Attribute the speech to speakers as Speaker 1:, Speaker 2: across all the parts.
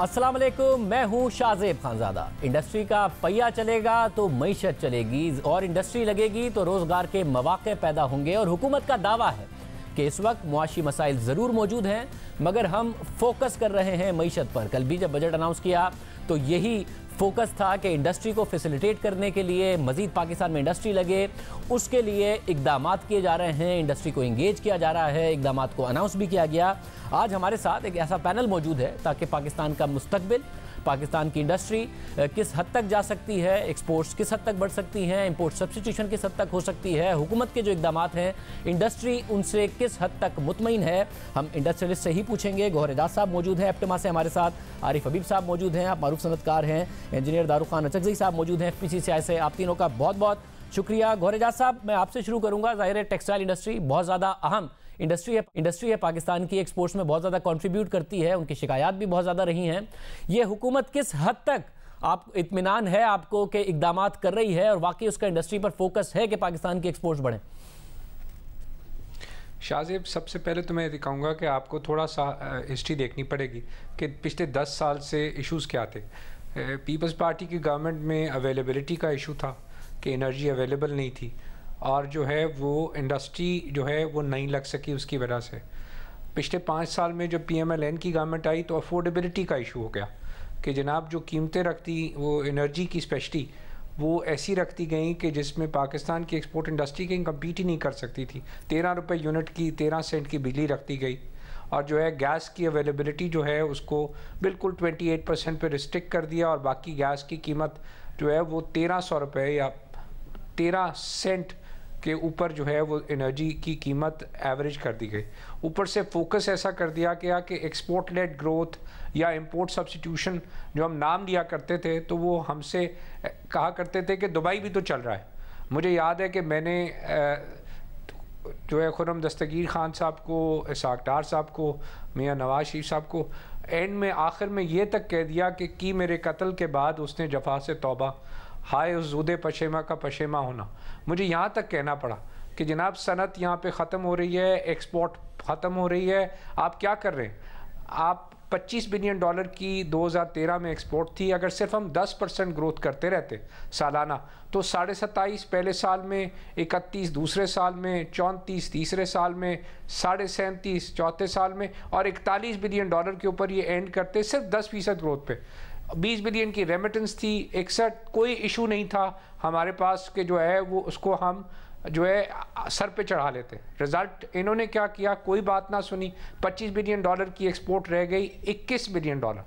Speaker 1: अस्सलाम वालेकुम, मैं हूं शाहजेब खानजादा। इंडस्ट्री का पहिया चलेगा तो मईशत चलेगी और इंडस्ट्री लगेगी तो रोजगार के मौके पैदा होंगे। और हुकूमत का दावा है कि इस वक्त मुआशी मसाइल ज़रूर मौजूद हैं मगर हम फोकस कर रहे हैं मईशत पर। कल भी जब बजट अनाउंस किया तो यही फोकस था कि इंडस्ट्री को फैसिलिटेट करने के लिए, मज़ीद पाकिस्तान में इंडस्ट्री लगे, उसके लिए इकदामात किए जा रहे हैं, इंडस्ट्री को इंगेज किया जा रहा है, इकदामात को अनाउंस भी किया गया। आज हमारे साथ एक ऐसा पैनल मौजूद है ताकि पाकिस्तान का मुस्तकबिल, पाकिस्तान की इंडस्ट्री किस हद तक जा सकती है, एक्सपोर्ट्स किस हद तक बढ़ सकती हैं, इंपोर्ट सब्स्टिट्यूशन किस हद तक हो सकती है, हुकूमत के जो इकदामात हैं इंडस्ट्री उनसे किस हद तक मुतमईन है, हम इंडस्ट्रियलिस्ट से ही पूछेंगे। गौहर एजाज साहब मौजूद हैं एप्टिमा से हमारे साथ, आरिफ हबीब साहब मौजूद हैं, आप मारूफ सनतकार हैं, इंजीनियर दारुखान अचकज़ई साहब मौजूद हैं FPCCI से। आप तीनों का बहुत बहुत शुक्रिया। गौहर एजाज साहब, मैं आपसे शुरू करूँगा। ज़ाहिर है टेक्सटाइल इंडस्ट्री बहुत ज़्यादा अहम इंडस्ट्री है पाकिस्तान की, एक्सपोर्ट्स में बहुत ज़्यादा कंट्रीब्यूट करती है, उनकी शिकायत भी बहुत ज़्यादा रही हैं। ये हुकूमत किस हद तक आप इत्मीनान है आपको कि इकदामात कर रही है और वाकई उसका इंडस्ट्री पर फोकस है कि पाकिस्तान के एक्सपोर्ट्स बढ़ें?
Speaker 2: शाहजेब, सबसे पहले तो मैं ये कहूँगा कि आपको थोड़ा सा हिस्ट्री देखनी पड़ेगी कि पिछले 10 साल से इश्यूज़ क्या थे। पीपल्स पार्टी की गवर्नमेंट में अवेलेबिलिटी का इशू था कि एनर्जी अवेलेबल नहीं थी और जो है वो इंडस्ट्री जो है वो नहीं लग सकी उसकी वजह से। पिछले 5 साल में जब PMLN की गवर्नमेंट आई तो अफोर्डेबिलिटी का इशू हो गया कि जनाब जो कीमतें रखती वो एनर्जी की स्पेशली वो ऐसी रखती गई कि जिसमें पाकिस्तान की एक्सपोर्ट इंडस्ट्री कहीं कम्पीट ही नहीं कर सकती थी। 13 रुपये यूनिट की 13 सेंट की बिजली रखती गई और जो है गैस की अवेलेबिलिटी जो है उसको बिल्कुल 28% पे रिस्ट्रिक्ट कर दिया और बाकी गैस की कीमत जो है वो 1300 रुपये या 13 सेंट के ऊपर जो है वो एनर्जी की कीमत एवरेज कर दी गई। ऊपर से फोकस ऐसा कर दिया गया कि एक्सपोर्ट लेड ग्रोथ या इंपोर्ट सब्स्टिट्यूशन जो हम नाम लिया करते थे तो वो हमसे कहा करते थे कि दुबई भी तो चल रहा है। मुझे याद है कि मैंने जो है खुर्रम दस्तगीर खान साहब को, इसाक डार साहब को, मियाँ नवाज शरीफ साहब को एंड में आखिर में ये तक कह दिया कि मेरे कत्ल के बाद उसने जफा से तौबा, हाय उस ज़ूदे पशेमा का पशेमा होना। मुझे यहाँ तक कहना पड़ा कि जनाब सनत यहाँ पे ख़त्म हो रही है, एक्सपोर्ट ख़त्म हो रही है, आप क्या कर रहे हैं? आप 25 बिलियन डॉलर की 2013 में एक्सपोर्ट थी, अगर सिर्फ हम 10% ग्रोथ करते रहते सालाना तो 27.5 पहले साल में, 31 दूसरे साल में, 34 तीसरे साल में, 37.5 चौथे साल में और 41 बिलियन डॉलर के ऊपर ये एंड करते सिर्फ 10% ग्रोथ पे। 20 बिलियन की रेमिटेंस थी, 61 कोई इशू नहीं था हमारे पास कि जो है वो उसको हम जो है सर पे चढ़ा लेते। रिज़ल्ट इन्होंने क्या किया, कोई बात ना सुनी, 25 बिलियन डॉलर की एक्सपोर्ट रह गई 21 बिलियन डॉलर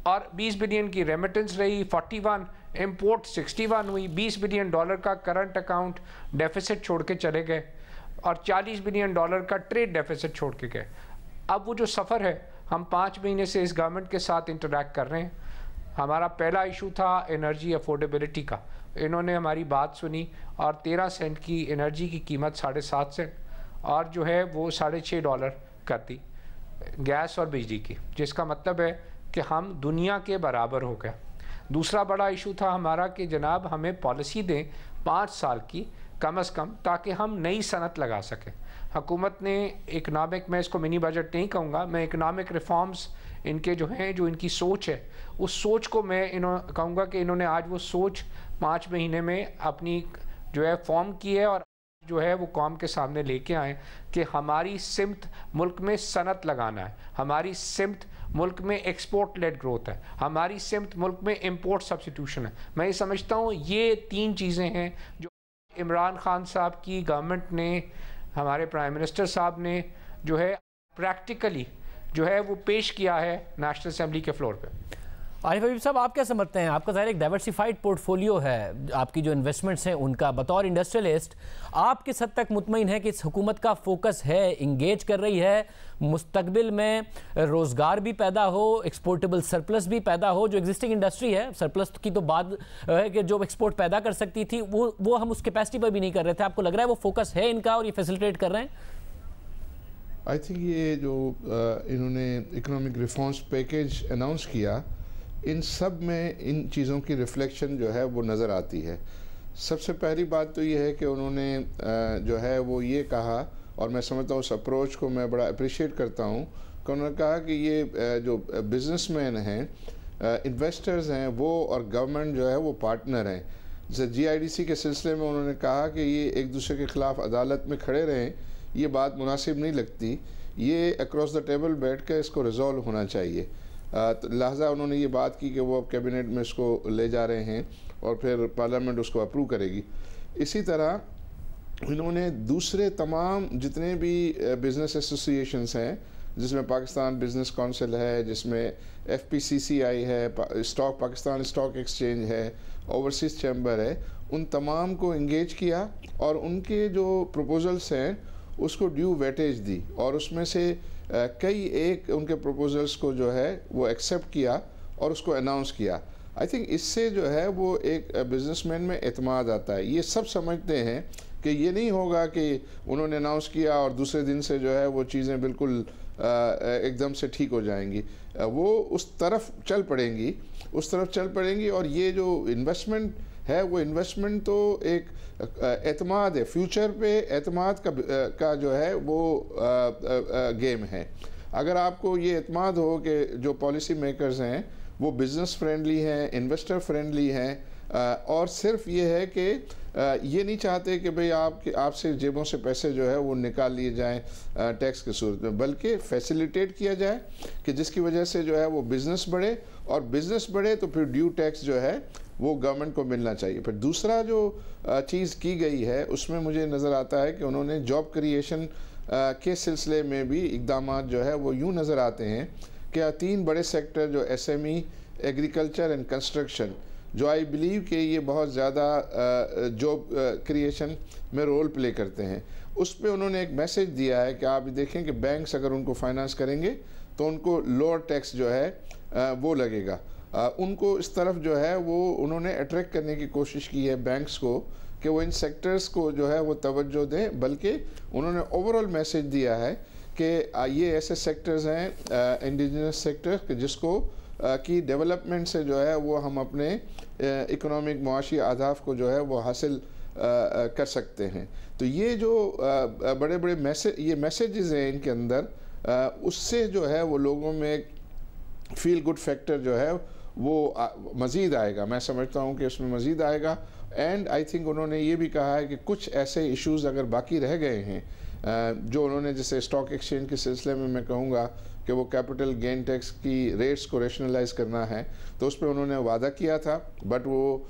Speaker 2: और 20 बिलियन की रेमिटेंस रही 41, इंपोर्ट 61 हुई, 20 बिलियन डॉलर का करंट अकाउंट डेफिसिट छोड़ के चले गए और 40 बिलियन डॉलर का ट्रेड डेफिसिट छोड़ के गए। अब वो जो सफ़र है, हम 5 महीने से इस गवर्नमेंट के साथ इंटरैक्ट कर रहे हैं। हमारा पहला इशू था एनर्जी अफोर्डेबिलिटी का, इन्होंने हमारी बात सुनी और 13 सेंट की एनर्जी की कीमत 7.5 सेंट और जो है वो $6.5 कर दी गैस और बिजली की, जिसका मतलब है कि हम दुनिया के बराबर हो गया। दूसरा बड़ा इशू था हमारा कि जनाब हमें पॉलिसी दें 5 साल की कम अज़ कम ताकि हम नई सनत लगा सकें। हुकूमत ने इकनॉमिक, मैं इसको मिनी बजट नहीं कहूँगा, मैं इकनॉमिक रिफॉर्म्स इनके जो हैं, जो इनकी सोच है उस सोच को मैं कहूँगा कि इन्होंने आज वो सोच 5 महीने में अपनी जो है फॉर्म की है और जो है वो कौम के सामने लेके आए कि हमारी सिमत मुल्क में सनत लगाना है, हमारी सिमत मुल्क में एक्सपोर्ट लेड ग्रोथ है, हमारी सिमत मुल्क में इंपोर्ट सब्स्टिट्यूशन है। मैं ये समझता हूँ ये 3 चीज़ें हैं जो इमरान खान साहब की गवर्नमेंट ने, हमारे प्राइम मिनिस्टर साहब ने जो है प्रैक्टिकली जो है वो पेश किया है नेशनल असेंबली के फ्लोर पे।
Speaker 1: आरिफ हबीब साहब, आप क्या समझते हैं? आपका ज़ाहिर एक डाइवर्सिफाइड पोर्टफोलियो है, आपकी जो इन्वेस्टमेंट्स हैं उनका, बतौर इंडस्ट्रियलिस्ट आप किस हद तक मुतमईन है कि इस हुकूमत का फोकस है, इंगेज कर रही है, मुस्तकबिल में रोज़गार भी पैदा हो, एक्सपोर्टेबल सरप्लस भी पैदा हो? जो एग्जिस्टिंग इंडस्ट्री है, सरप्लस की तो बात है कि जो एक्सपोर्ट पैदा कर सकती थी वो हम उस कैपेसिटी पर भी नहीं कर रहे थे। आपको लग रहा है वो फोकस है इनका और ये फैसिलिटेट कर रहे हैं?
Speaker 3: आई थिंक ये जो इन्होंने इकोनॉमिक रिफॉर्म्स पैकेज अनाउंस किया, इन सब में इन चीज़ों की रिफ्लेक्शन जो है वो नज़र आती है। सबसे पहली बात तो ये है कि उन्होंने जो है वो ये कहा, और मैं समझता हूँ उस अप्रोच को मैं बड़ा अप्रिशिएट करता हूँ, कि उन्होंने कहा कि ये जो बिजनेसमैन हैं, इन्वेस्टर्स हैं, वो और गवर्नमेंट जो है वो पार्टनर हैं। जैसे GIDC के सिलसिले में उन्होंने कहा कि ये एक दूसरे के ख़िलाफ़ अदालत में खड़े रहें, ये बात मुनासिब नहीं लगती, ये अक्रॉस द टेबल बैठ कर इसको रिजॉल्व होना चाहिए। तो लिहाजा उन्होंने ये बात की कि वो अब कैबिनेट में इसको ले जा रहे हैं और फिर पार्लियामेंट उसको अप्रूव करेगी। इसी तरह इन्होंने दूसरे तमाम जितने भी बिज़नेस एसोसिएशंस हैं, जिसमें पाकिस्तान बिज़नेस काउंसिल है, जिसमें FPCCI है, पाकिस्तान स्टॉक एक्सचेंज है, ओवरसीज़ चैम्बर है, उन तमाम को इंगेज किया और उनके जो प्रपोजल्स हैं उसको ड्यू वेटेज दी और उसमें से कई एक उनके प्रपोजल्स को जो है वो एक्सेप्ट किया और उसको अनाउंस किया। आई थिंक इससे जो है वो एक बिजनेसमैन में एतमाद आता है। ये सब समझते हैं कि ये नहीं होगा कि उन्होंने अनाउंस किया और दूसरे दिन से जो है वो चीज़ें बिल्कुल एकदम से ठीक हो जाएंगी। वो उस तरफ चल पड़ेंगी और ये जो इन्वेस्टमेंट है वो इन्वेस्टमेंट तो एक एतमाद है, फ्यूचर पे एतमाद का जो है वो गेम है। अगर आपको ये एतमाद हो कि जो पॉलिसी मेकर्स हैं वो बिज़नेस फ्रेंडली हैं, इन्वेस्टर फ्रेंडली हैं और सिर्फ ये है कि ये नहीं चाहते कि भाई आपसे जेबों से पैसे जो है वो निकाल लिए जाएं टैक्स की सूरत में, बल्कि फैसिलिटेट किया जाए कि जिसकी वजह से जो है वो बिज़नेस बढ़े और बिज़नेस बढ़े तो फिर ड्यू टैक्स जो है वो गवर्नमेंट को मिलना चाहिए। फिर दूसरा जो चीज़ की गई है उसमें मुझे नज़र आता है कि उन्होंने जॉब क्रिएशन के सिलसिले में भी इक़दाम जो है वो यूँ नज़र आते हैं कि 3 बड़े सेक्टर जो SME, एग्रीकल्चर एंड कंस्ट्रक्शन, जो आई बिलीव कि ये बहुत ज़्यादा जॉब क्रिएशन में रोल प्ले करते हैं, उस पे उन्होंने एक मैसेज दिया है कि आप देखें कि बैंक्स अगर उनको फाइनेंस करेंगे तो उनको लोअर टैक्स जो है वो लगेगा। उनको इस तरफ जो है वो उन्होंने अट्रैक्ट करने की कोशिश की है बैंक्स को कि वो इन सेक्टर्स को जो है वो तवज्जो दें, बल्कि उन्होंने ओवरऑल मैसेज दिया है कि ये ऐसे सेक्टर्स हैं इंडिजिनस सेक्टर कि जिसको की डेवलपमेंट से जो है वो हम अपने इकोनॉमिक मुआशी अहदाफ को जो है वो हासिल कर सकते हैं। तो ये जो बड़े बड़े मैसेजेस हैं इनके अंदर, उससे जो है वो लोगों में फील गुड फैक्टर जो है वो मज़ीद आएगा। मैं समझता हूँ कि उसमें मज़ीद आएगा। एंड आई थिंक उन्होंने ये भी कहा है कि कुछ ऐसे इश्यूज़ अगर बाकी रह गए हैं जो उन्होंने, जैसे स्टॉक एक्सचेंज के सिलसिले में मैं कहूँगा कि वो कैपिटल गेन टैक्स की रेट्स को रेशनलाइज करना है, तो उस पर उन्होंने वादा किया था, बट वो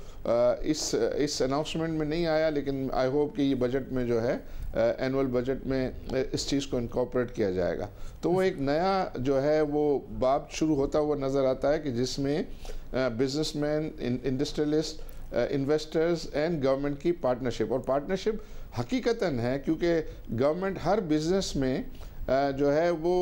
Speaker 3: इस अनाउंसमेंट में नहीं आया। लेकिन आई होप कि ये बजट में जो है एनुअल बजट में इस चीज़ को इनकॉर्पोरेट किया जाएगा। तो वो एक नया जो है वो बाब शुरू होता हुआ नज़र आता है कि जिसमें businessman, industrialist, investors and government की पार्टनरशिप, और पार्टनरशिप हकीकतन है क्योंकि गवर्नमेंट हर बिज़नेस में जो है वो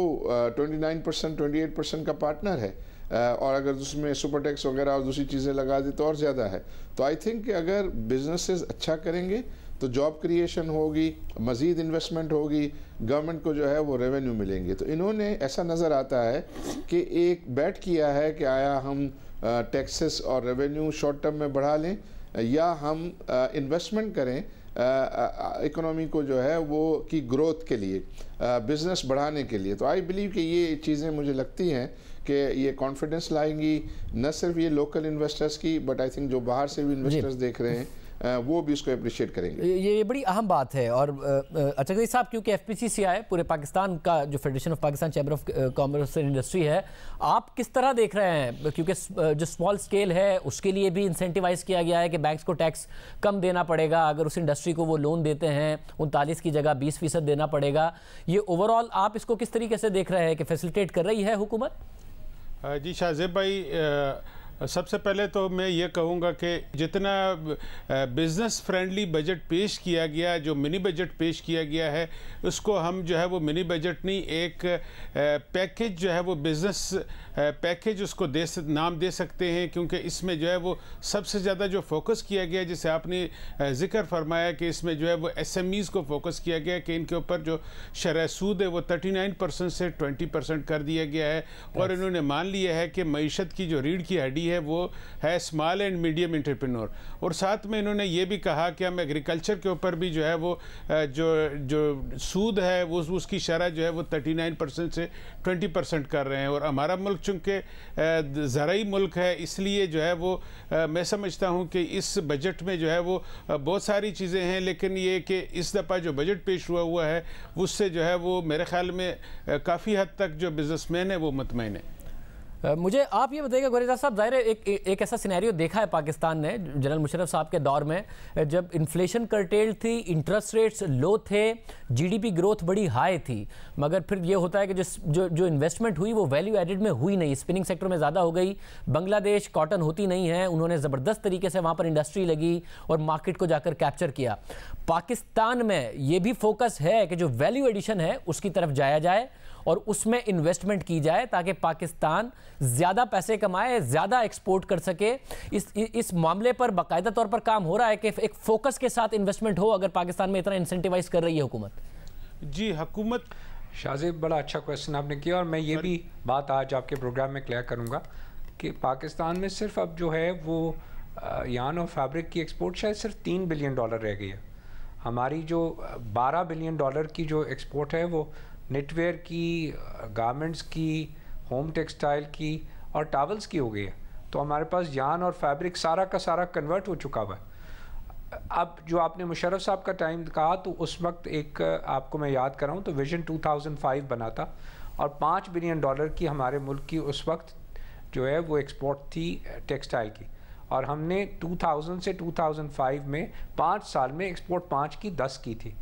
Speaker 3: 29%, 28% का पार्टनर है, और अगर उसमें सुपर टैक्स वगैरह और दूसरी चीज़ें लगा दी तो और ज़्यादा है। तो आई थिंक कि अगर बिजनेसेस अच्छा करेंगे तो जॉब क्रिएशन होगी, मज़ीद इन्वेस्टमेंट होगी, गवर्नमेंट को जो है वो रेवेन्यू मिलेंगे। तो इन्होंने ऐसा नज़र आता है कि एक बैट किया है कि आया हम टैक्सेस और रेवेन्यू शॉर्ट टर्म में बढ़ा लें या हम इन्वेस्टमेंट करें इकोनॉमी को जो है वो की ग्रोथ के लिए, बिज़नेस बढ़ाने के लिए। तो आई बिलीव कि ये चीज़ें मुझे लगती हैं कि ये कॉन्फिडेंस लाएंगी न सिर्फ ये लोकल इन्वेस्टर्स की, बट आई थिंक जो बाहर से भी इन्वेस्टर्स देख रहे हैं वो भी इसको अप्रिशिएट करेंगे। ये
Speaker 1: बड़ी अहम बात है। और अचकज़ई साहब, क्योंकि FPCCI पूरे पाकिस्तान का जो federation of Pakistan chamber of commerce and industry है, आप किस तरह देख रहे हैं? क्योंकि जो स्मॉल स्केल है उसके लिए भी इंसेंटिवाइज किया गया है कि बैंक्स को टैक्स कम देना पड़ेगा। अगर उस इंडस्ट्री को वो लोन देते हैं 39 की जगह 20% देना पड़ेगा। ये ओवरऑल आप इसको किस तरीके से देख रहे हैं कि फैसिलिटेट कर रही है हुकूमत?
Speaker 4: जी शाहजेब भाई, सबसे पहले तो मैं ये कहूँगा कि जितना बिज़नेस फ्रेंडली बजट पेश किया गया, जो मिनी बजट पेश किया गया है, उसको हम जो है वो मिनी बजट नहीं, एक पैकेज जो है वो बिज़नेस पैकेज उसको नाम दे सकते हैं, क्योंकि इसमें जो है वो सबसे ज़्यादा जो फोकस किया गया, जैसे आपने जिक्र फरमाया कि इसमें जो है वो SMEs को फोकस किया गया कि इनके ऊपर जो शरह सूद है वो 39% से 20% कर दिया गया है। और इन्होंने मान लिया है कि मईशत की जो रीढ़ की हड्डी है वो है स्मॉल एंड मीडियम एंटरप्रेन्योर। और साथ में इन्होंने ये भी कहा कि हम एग्रीकल्चर के ऊपर भी जो है वो जो सूद है वो उसकी शरह जो है वो 39% से 20% कर रहे हैं। और हमारा मुल्क चूँकि ज़राई मुल्क है, इसलिए जो है वो मैं समझता हूँ कि इस बजट में जो है वो बहुत सारी चीज़ें हैं, लेकिन ये कि इस दफ़ा जो बजट पेश हुआ है उससे जो है वो मेरे ख्याल में काफ़ी हद तक जो बिजनेसमैन है वो मुतमईन है।
Speaker 1: मुझे आप ये बताइएगा गुरेजा साहब, ज़ाहिर है एक ऐसा सिनेरियो देखा है पाकिस्तान ने जनरल मुशर्रफ साहब के दौर में, जब इन्फ्लेशन कर्टेल्ड थी, इंटरेस्ट रेट्स लो थे, GDP ग्रोथ बड़ी हाई थी, मगर फिर ये होता है कि जो इन्वेस्टमेंट हुई वो वैल्यू एडेड में हुई नहीं, स्पिनिंग सेक्टर में ज़्यादा हो गई। बांग्लादेश कॉटन होती नहीं है, उन्होंने ज़बरदस्त तरीके से वहाँ पर इंडस्ट्री लगी और मार्केट को जाकर कैप्चर किया। पाकिस्तान में ये भी फोकस है कि जो वैल्यू एडिशन है उसकी तरफ जाया जाए और उसमें इन्वेस्टमेंट की जाए ताकि पाकिस्तान ज़्यादा पैसे कमाए, ज़्यादा एक्सपोर्ट कर सके। इस मामले पर बाकायदा तौर पर काम हो रहा है कि एक फोकस के साथ इन्वेस्टमेंट हो, अगर पाकिस्तान में इतना इंसेंटिवाइज कर रही है हुकूमत।
Speaker 4: जी, हुकूमत
Speaker 2: शाहजेब बड़ा अच्छा क्वेश्चन आपने किया, और मैं ये भी बात आज आपके प्रोग्राम में क्लियर करूँगा कि पाकिस्तान में सिर्फ अब जो है वो यान और फैब्रिक की एक्सपोर्ट शायद सिर्फ $3 बिलियन रह गई है। हमारी जो $12 बिलियन की जो एक्सपोर्ट है वो नेटवेयर की, गारमेंट्स की, होम टेक्सटाइल की और टावल्स की हो गई है। तो हमारे पास यान और फैब्रिक सारा का सारा कन्वर्ट हो चुका हुआ है। अब जो आपने मुशर्रफ साहब का टाइम कहा, तो उस वक्त एक आपको मैं याद कराऊँ तो विजन 2005 बना था और $5 बिलियन की हमारे मुल्क की उस वक्त जो है वो एक्सपोर्ट थी टेक्सटाइल की, और हमने 2000 से 2005 में 5 साल में एक्सपोर्ट 5 की 10 की थी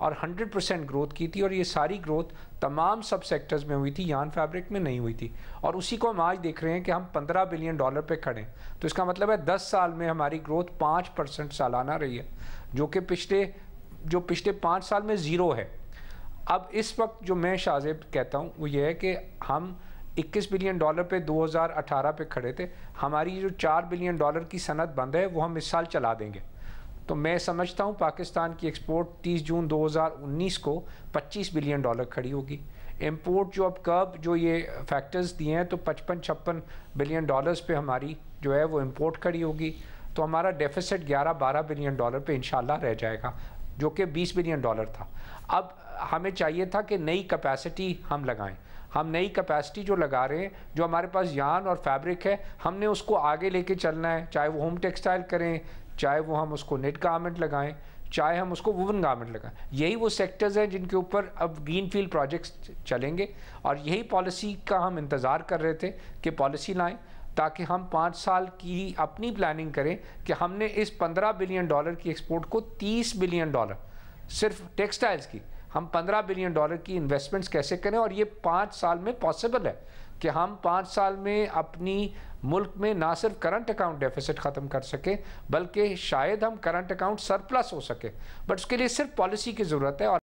Speaker 2: और 100% ग्रोथ की थी। और ये सारी ग्रोथ तमाम सब सेक्टर्स में हुई थी, यान फैब्रिक में नहीं हुई थी। और उसी को हम आज देख रहे हैं कि हम $15 बिलियन पे खड़े हैं। तो इसका मतलब है 10 साल में हमारी ग्रोथ 5% सालाना रही है, जो कि पिछले 5 साल में ज़ीरो है। अब इस वक्त जो मैं शाहजेब कहता हूँ वो ये है कि हम $21 बिलियन पे 2018 पे खड़े थे। हमारी जो $4 बिलियन की सनद बंद है वो हम इस साल चला देंगे। तो मैं समझता हूँ पाकिस्तान की एक्सपोर्ट 30 जून 2019 को $25 बिलियन खड़ी होगी। इंपोर्ट जो अब कब जो ये फैक्टर्स दिए हैं तो 55-56 बिलियन पे हमारी जो है वो इंपोर्ट खड़ी होगी। तो हमारा डेफिसिट 11-12 बिलियन पे इंशाल्लाह रह जाएगा, जो कि $20 बिलियन था। अब हमें चाहिए था कि नई कैपेसिटी हम लगाएं। हम नई कैपेसिटी जो लगा रहे हैं, जो हमारे पास यान और फैब्रिक है, हमने उसको आगे लेके चलना है। चाहे वो होम टेक्सटाइल करें, चाहे वो हम उसको नेट गारमेंट लगाएं, चाहे हम उसको वुवन गारमेंट लगाएं। यही वो सेक्टर्स हैं जिनके ऊपर अब ग्रीन फील्ड प्रोजेक्ट्स चलेंगे, और यही पॉलिसी का हम इंतज़ार कर रहे थे कि पॉलिसी लाएं, ताकि हम 5 साल की अपनी प्लानिंग करें कि हमने इस $15 बिलियन की एक्सपोर्ट को $30 बिलियन सिर्फ टेक्सटाइल्स की, हम $15 बिलियन की इन्वेस्टमेंट्स कैसे करें। और ये 5 साल में पॉसिबल है कि हम 5 साल में अपनी मुल्क में ना सिर्फ करंट अकाउंट डेफिसिट ख़त्म कर सके, बल्कि शायद हम करंट अकाउंट सरप्लस हो सके। बट उसके लिए सिर्फ पॉलिसी की ज़रूरत है, और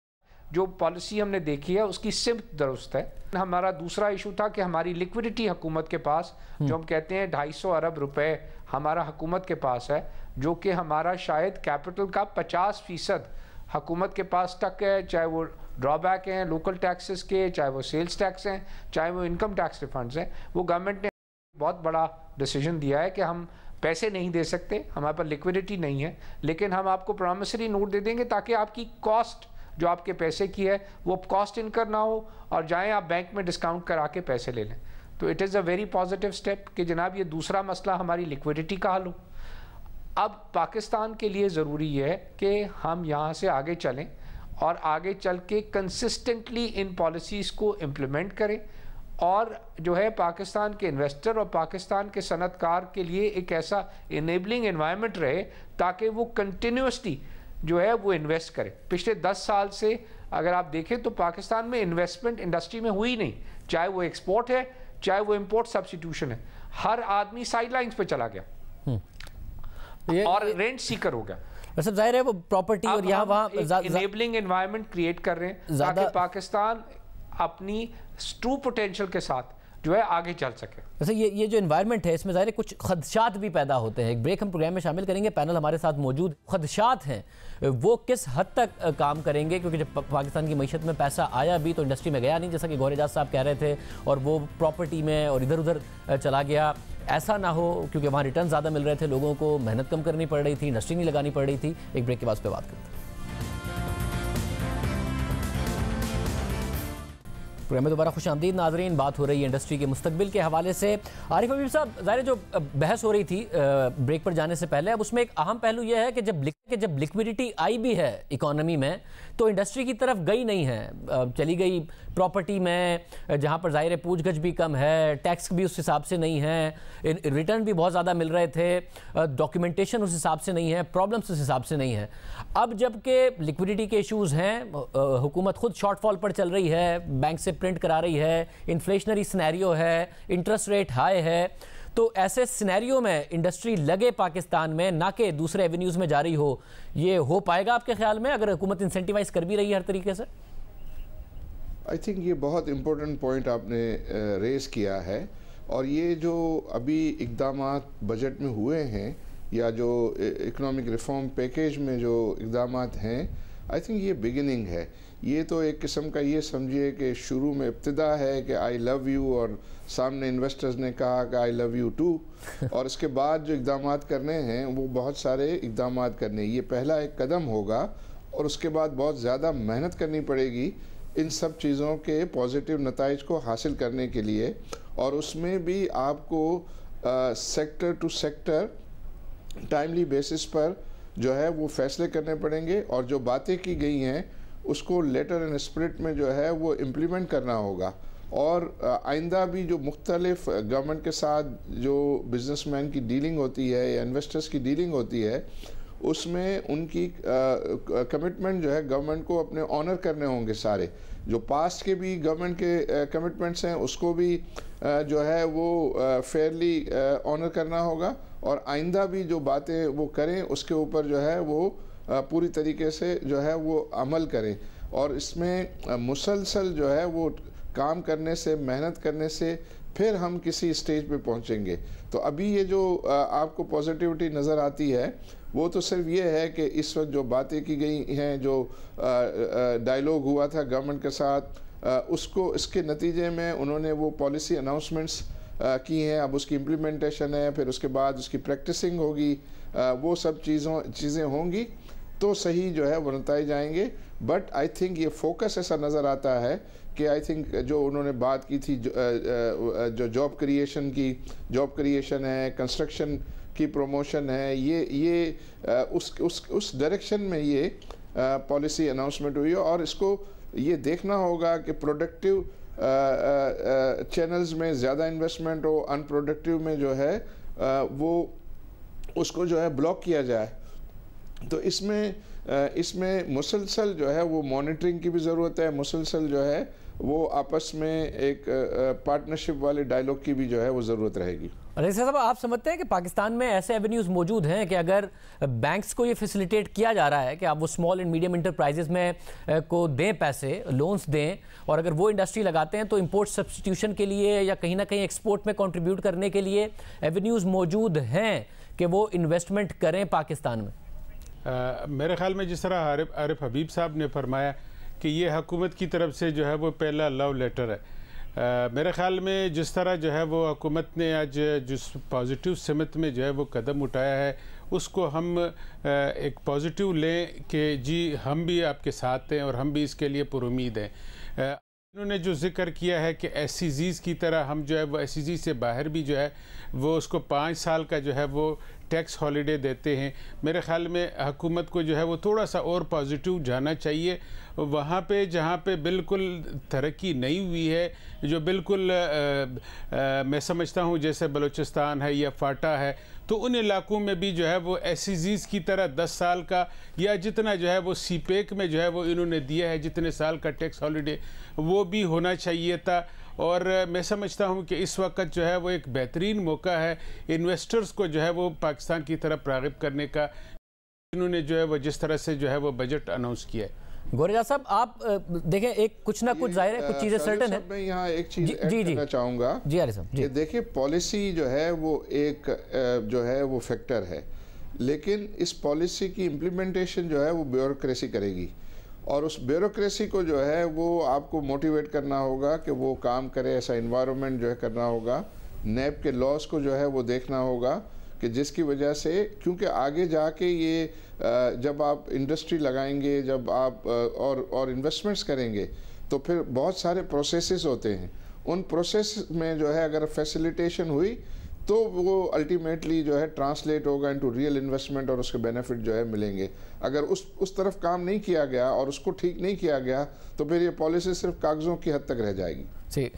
Speaker 2: जो पॉलिसी हमने देखी है उसकी सिमत दुरुस्त है। हमारा दूसरा इशू था कि हमारी लिक्विडिटी हुकूमत के पास, जो हम कहते हैं 250 अरब रुपए हमारा हुकूमत के पास है, जो कि हमारा शायद कैपिटल का 50% हुकूमत के पास तक है। चाहे वो ड्रॉबैक हैं लोकल टैक्सेस के, चाहे वो सेल्स टैक्स हैं, चाहे वो इनकम टैक्स रिफंड्स हैं। वो गवर्नमेंट ने बहुत बड़ा डिसीजन दिया है कि हम पैसे नहीं दे सकते, हमारे पास लिक्विडिटी नहीं है, लेकिन हम आपको प्रॉमिसरी नोट दे देंगे ताकि आपकी कॉस्ट जो आपके पैसे की है वो कॉस्ट इनकर ना हो, और जाएं आप बैंक में डिस्काउंट करा के पैसे ले लें। तो it is a very positive step कि जनाब ये दूसरा मसला हमारी लिक्विडिटी का हल हो। अब पाकिस्तान के लिए ज़रूरी है कि हम यहाँ से आगे चलें और आगे चल के कंसिस्टेंटली इन पॉलिसीज़ को इम्प्लीमेंट करें, और जो है पाकिस्तान के इन्वेस्टर और पाकिस्तान के सनतकार के लिए एक ऐसा इनेबलिंग एनवायरनमेंट रहे ताकि वो कंटिन्यूसली जो है वो इन्वेस्ट करें। पिछले 10 साल से अगर आप देखें तो पाकिस्तान में इन्वेस्टमेंट इंडस्ट्री में हुई नहीं, चाहे वो एक्सपोर्ट है चाहे वो इम्पोर्ट सब्स्टिट्यूशन है। हर आदमी साइड लाइन्स पे चला गया और रेंट सीकर हो गया।
Speaker 1: वैसे जाहिर है वो प्रॉपर्टी और यहाँ वहाँ
Speaker 2: इनेबलिंग एनवायरनमेंट क्रिएट कर रहे हैं ताकि पाकिस्तान अपनी ट्रू पोटेंशियल के साथ जो है आगे चल सके।
Speaker 1: वैसे ये जो एनवायरनमेंट है इसमें ज़ाहिर है कुछ खदशात भी पैदा होते हैं। एक ब्रेक हम प्रोग्राम में शामिल करेंगे, पैनल हमारे साथ मौजूद। खदशात हैं वो किस हद तक काम करेंगे, क्योंकि जब पाकिस्तान की मीशत में पैसा आया भी तो इंडस्ट्री में गया नहीं, जैसा कि गौहर एजाज साहब कह रहे थे, और वो प्रॉपर्टी में और इधर उधर चला गया। ऐसा ना हो, क्योंकि वहाँ रिटर्न ज़्यादा मिल रहे थे, लोगों को मेहनत कम करनी पड़ रही थी, इंडस्ट्री नहीं लगानी पड़ रही थी। एक ब्रेक के बाद पे बात करते हैं। प्रोग्राम में दोबारा खुश आमदीद नाजरीन। बात हो रही है इंडस्ट्री के मुस्तकबिल के हवाले से। आरिफ हबीब साहब, ज़ाहिर जो बहस हो रही थी ब्रेक पर जाने से पहले, अब उसमें एक अहम पहलू यह है कि जब लिक्विडिटी आई भी है इकोनॉमी में तो इंडस्ट्री की तरफ गई नहीं है, चली गई प्रॉपर्टी में, जहाँ पर ज़ाहिर पूछ गछ भी कम है, टैक्स भी उस हिसाब से नहीं है, रिटर्न भी बहुत ज़्यादा मिल रहे थे, डॉक्यूमेंटेशन उस हिसाब से नहीं है, प्रॉब्लम्स उस हिसाब से नहीं है। अब जबकि लिक्विडिटी के इशूज़ हैं, हुकूमत खुद शॉर्टफॉल पर चल रही है, बैंक से प्रिंट करा रही है, इन्फ्लेशनरी सिनेरियो है, इंटरेस्ट रेट हाई है, तो ऐसे सिनेरियो में इंडस्ट्री लगे पाकिस्तान में, ना कि दूसरे एवेन्यूज़ में जारी हो, ये हो पाएगा आपके ख्याल में, अगर हुकूमत इंसेंटिवाइज कर भी रही है हर तरीके से?
Speaker 3: आई थिंक ये बहुत इम्पोर्टेंट पॉइंट आपने रेस किया है, और ये जो अभी इक़दामात बजट में हुए हैं या जो इकोनॉमिक रिफॉर्म पैकेज में जो इक़दामात हैं, आई थिंक ये बिगिनिंग है। ये तो एक किस्म का ये समझिए कि शुरू में इब्तिदा है कि आई लव यू, और सामने इन्वेस्टर्स ने कहा कि आई लव यू टू, और इसके बाद जो इक़दामात करने हैं वो बहुत सारे इक़दामात करने, ये पहला एक कदम होगा, और उसके बाद बहुत ज़्यादा मेहनत करनी पड़ेगी इन सब चीज़ों के पॉजिटिव नताइज को हासिल करने के लिए। और उसमें भी आपको sector to sector timely basis पर जो है वो फैसले करने पड़ेंगे, और जो बातें की गई हैं उसको लेटर एंड स्पिरिट में जो है वो इम्प्लीमेंट करना होगा। और आइंदा भी जो मुख्तलिफ गवर्नमेंट के साथ जो बिजनेसमैन की डीलिंग होती है या इन्वेस्टर्स की डीलिंग होती है, उसमें उनकी कमिटमेंट जो है गवर्नमेंट को अपने ऑनर करने होंगे सारे। जो पास्ट के भी गवर्नमेंट के कमिटमेंट्स हैं उसको भी जो है वो फेयरली ऑनर करना होगा, और आइंदा भी जो बातें वो करें उसके ऊपर जो है वो पूरी तरीके से जो है वो अमल करें। और इसमें मुसलसल जो है वो काम करने से, मेहनत करने से फिर हम किसी स्टेज पे पहुंचेंगे। तो अभी ये जो आपको पॉजिटिविटी नज़र आती है वो तो सिर्फ ये है कि इस वक्त जो बातें की गई हैं, जो डायलॉग हुआ था गवर्नमेंट के साथ, उसको इसके नतीजे में उन्होंने वो पॉलिसी अनाउंसमेंट्स की हैं, अब उसकी इम्प्लीमेंटेशन है, फिर उसके बाद उसकी प्रैक्टिसिंग होगी, वो सब चीज़ें होंगी तो सही जो है वो नताइज आएंगे। बट आई थिंक ये फोकस ऐसा नज़र आता है कि आई थिंक जो उन्होंने बात की थी जो जॉब क्रिएशन है, कंस्ट्रक्शन की प्रमोशन है, ये उस डायरेक्शन में ये पॉलिसी अनाउंसमेंट हुई है। और इसको ये देखना होगा कि प्रोडक्टिव चैनल्स में ज़्यादा इन्वेस्टमेंट हो, अनप्रोडक्टिव में जो है वो उसको जो है ब्लॉक किया जाए। तो इसमें मुसलसल जो है वो मॉनिटरिंग की भी ज़रूरत है, मुसलसल जो है वो आपस में एक पार्टनरशिप वाले डायलॉग की भी जो है वो ज़रूरत रहेगी।
Speaker 1: रईस साहब, आप समझते हैं कि पाकिस्तान में ऐसे एवेन्यूज़ मौजूद हैं कि अगर बैंक्स को ये फैसिलिटेट किया जा रहा है कि आप वो स्मॉल एंड मीडियम इंटरप्राइजेज में को दें पैसे, लोन्स दें, और अगर वो इंडस्ट्री लगाते हैं तो इंपोर्ट सब्स्टिट्यूशन के लिए या कहीं ना कहीं एक्सपोर्ट में कंट्रीब्यूट करने के लिए एवेन्यूज़ मौजूद हैं कि वो इन्वेस्टमेंट करें पाकिस्तान में?
Speaker 4: मेरे ख्याल में जिस तरह आरिफ हबीब साहब ने फरमाया कि ये हुकूमत की तरफ से जो है वो पहला लव लेटर है। मेरे ख्याल में जिस तरह जो है वो हुकूमत ने आज जिस पॉजिटिव सिमत में जो है वो कदम उठाया है उसको हम एक पॉजिटिव लें कि जी हम भी आपके साथ हैं और हम भी इसके लिए पुरुमीद हैं। उन्होंने जो जिक्र किया है कि SEZs की तरह हम जो है वो SEZ से बाहर भी जो है वो उसको 5 साल का जो है वो टैक्स हॉलीडे देते हैं। मेरे ख्याल में हुकूमत को जो है वो थोड़ा सा और पॉजिटिव जाना चाहिए। वहाँ पे जहाँ पे बिल्कुल तरक्की नहीं हुई है, जो बिल्कुल मैं समझता हूँ जैसे बलूचिस्तान है या फाटा है, तो उन इलाकों में भी जो है वो SEZs की तरह 10 साल का या जितना जो है वो CPEC में जो है वो इन्होंने दिया है जितने साल का टैक्स हॉलीडे, वो भी होना चाहिए था। और मैं समझता हूँ कि इस वक्त जो है वो एक बेहतरीन मौका है इन्वेस्टर्स को जो है वो पाकिस्तान की तरफ राग़िब करने का, इन्होंने जो है वो जिस तरह से जो है वो बजट अनाउंस किया है।
Speaker 1: गोरेजा साहब, आप देखें, एक कुछ ना कुछ जाहिर है, कुछ चीज़ें सर्टन है।
Speaker 3: मैं यहाँ एक चीज़ ऐड करना चाहूँगा
Speaker 1: जी आरिफ साहब जी।
Speaker 3: देखिए, पॉलिसी जो है वो एक जो है वो फैक्टर है, लेकिन इस पॉलिसी की इम्प्लीमेंटेशन जो है वो ब्यूरोक्रेसी करेगी, और उस ब्यूरोक्रेसी को जो है वो आपको मोटिवेट करना होगा कि वो काम करे, ऐसा इन्वायरमेंट जो है करना होगा। नैब के लॉस को जो है वो देखना होगा कि जिसकी वजह से, क्योंकि आगे जाके ये जब आप इंडस्ट्री लगाएंगे, जब आप और इन्वेस्टमेंट्स करेंगे, तो फिर बहुत सारे प्रोसेसेस होते हैं। उन प्रोसेस में जो है अगर फैसिलिटेशन हुई तो वो अल्टीमेटली जो है ट्रांसलेट होगा इनटू रियल इन्वेस्टमेंट, और उसके बेनिफिट जो है मिलेंगे। अगर उस तरफ काम नहीं किया गया और उसको ठीक नहीं किया गया तो फिर ये पॉलिसी सिर्फ कागज़ों की हद तक रह जाएगी।
Speaker 1: जी,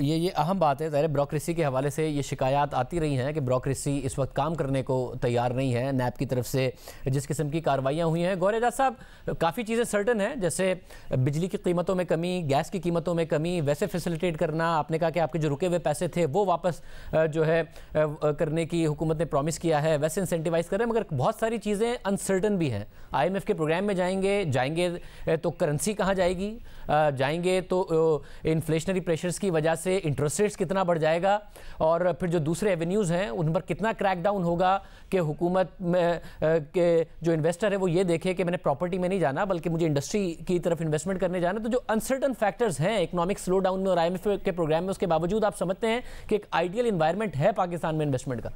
Speaker 1: ये अहम बात है। ज़ाहिर ब्यूरोक्रेसी के हवाले से ये शिकायत आती रही हैं कि ब्यूरोक्रेसी इस वक्त काम करने को तैयार नहीं है। नैब की तरफ से जिस किस्म की कार्रवाइयाँ हुई हैं, गोरेजा साहब, काफ़ी चीज़ें सर्टन हैं, जैसे बिजली की कीमतों में कमी, गैस की कीमतों में कमी, वैसे फैसिलिटेट करना। आपने कहा कि आपके जो रुके हुए पैसे थे वो वापस जो है करने की हुकूमत ने प्रॉमिस किया है, वैसे इंसेंटिवाइज कर रहे हैं, मगर बहुत सारी चीज़ें अनसर्टन भी हैं। IMF के प्रोग्राम में जाएंगे तो करेंसी कहाँ जाएगी, जाएंगे तो इन्फ्लेशनरी प्रेशर्स की वजह से इंटरेस्ट रेट्स कितना बढ़ जाएगा, और फिर जो दूसरे एवेन्यूज़ हैं उन पर कितना क्रैकडाउन होगा कि हुकूमत में के जो इन्वेस्टर है वो ये देखे कि मैंने प्रॉपर्टी में नहीं जाना बल्कि मुझे इंडस्ट्री की तरफ इन्वेस्टमेंट करने जाना। तो जो अनसर्टन फैक्टर्स हैं इकोनॉमिक स्लो डाउन में और IMF के प्रोग्राम में, उसके बावजूद आप समझते हैं कि एक आइडियल इन्वायरमेंट है पाकिस्तान में इन्वेस्टमेंट का?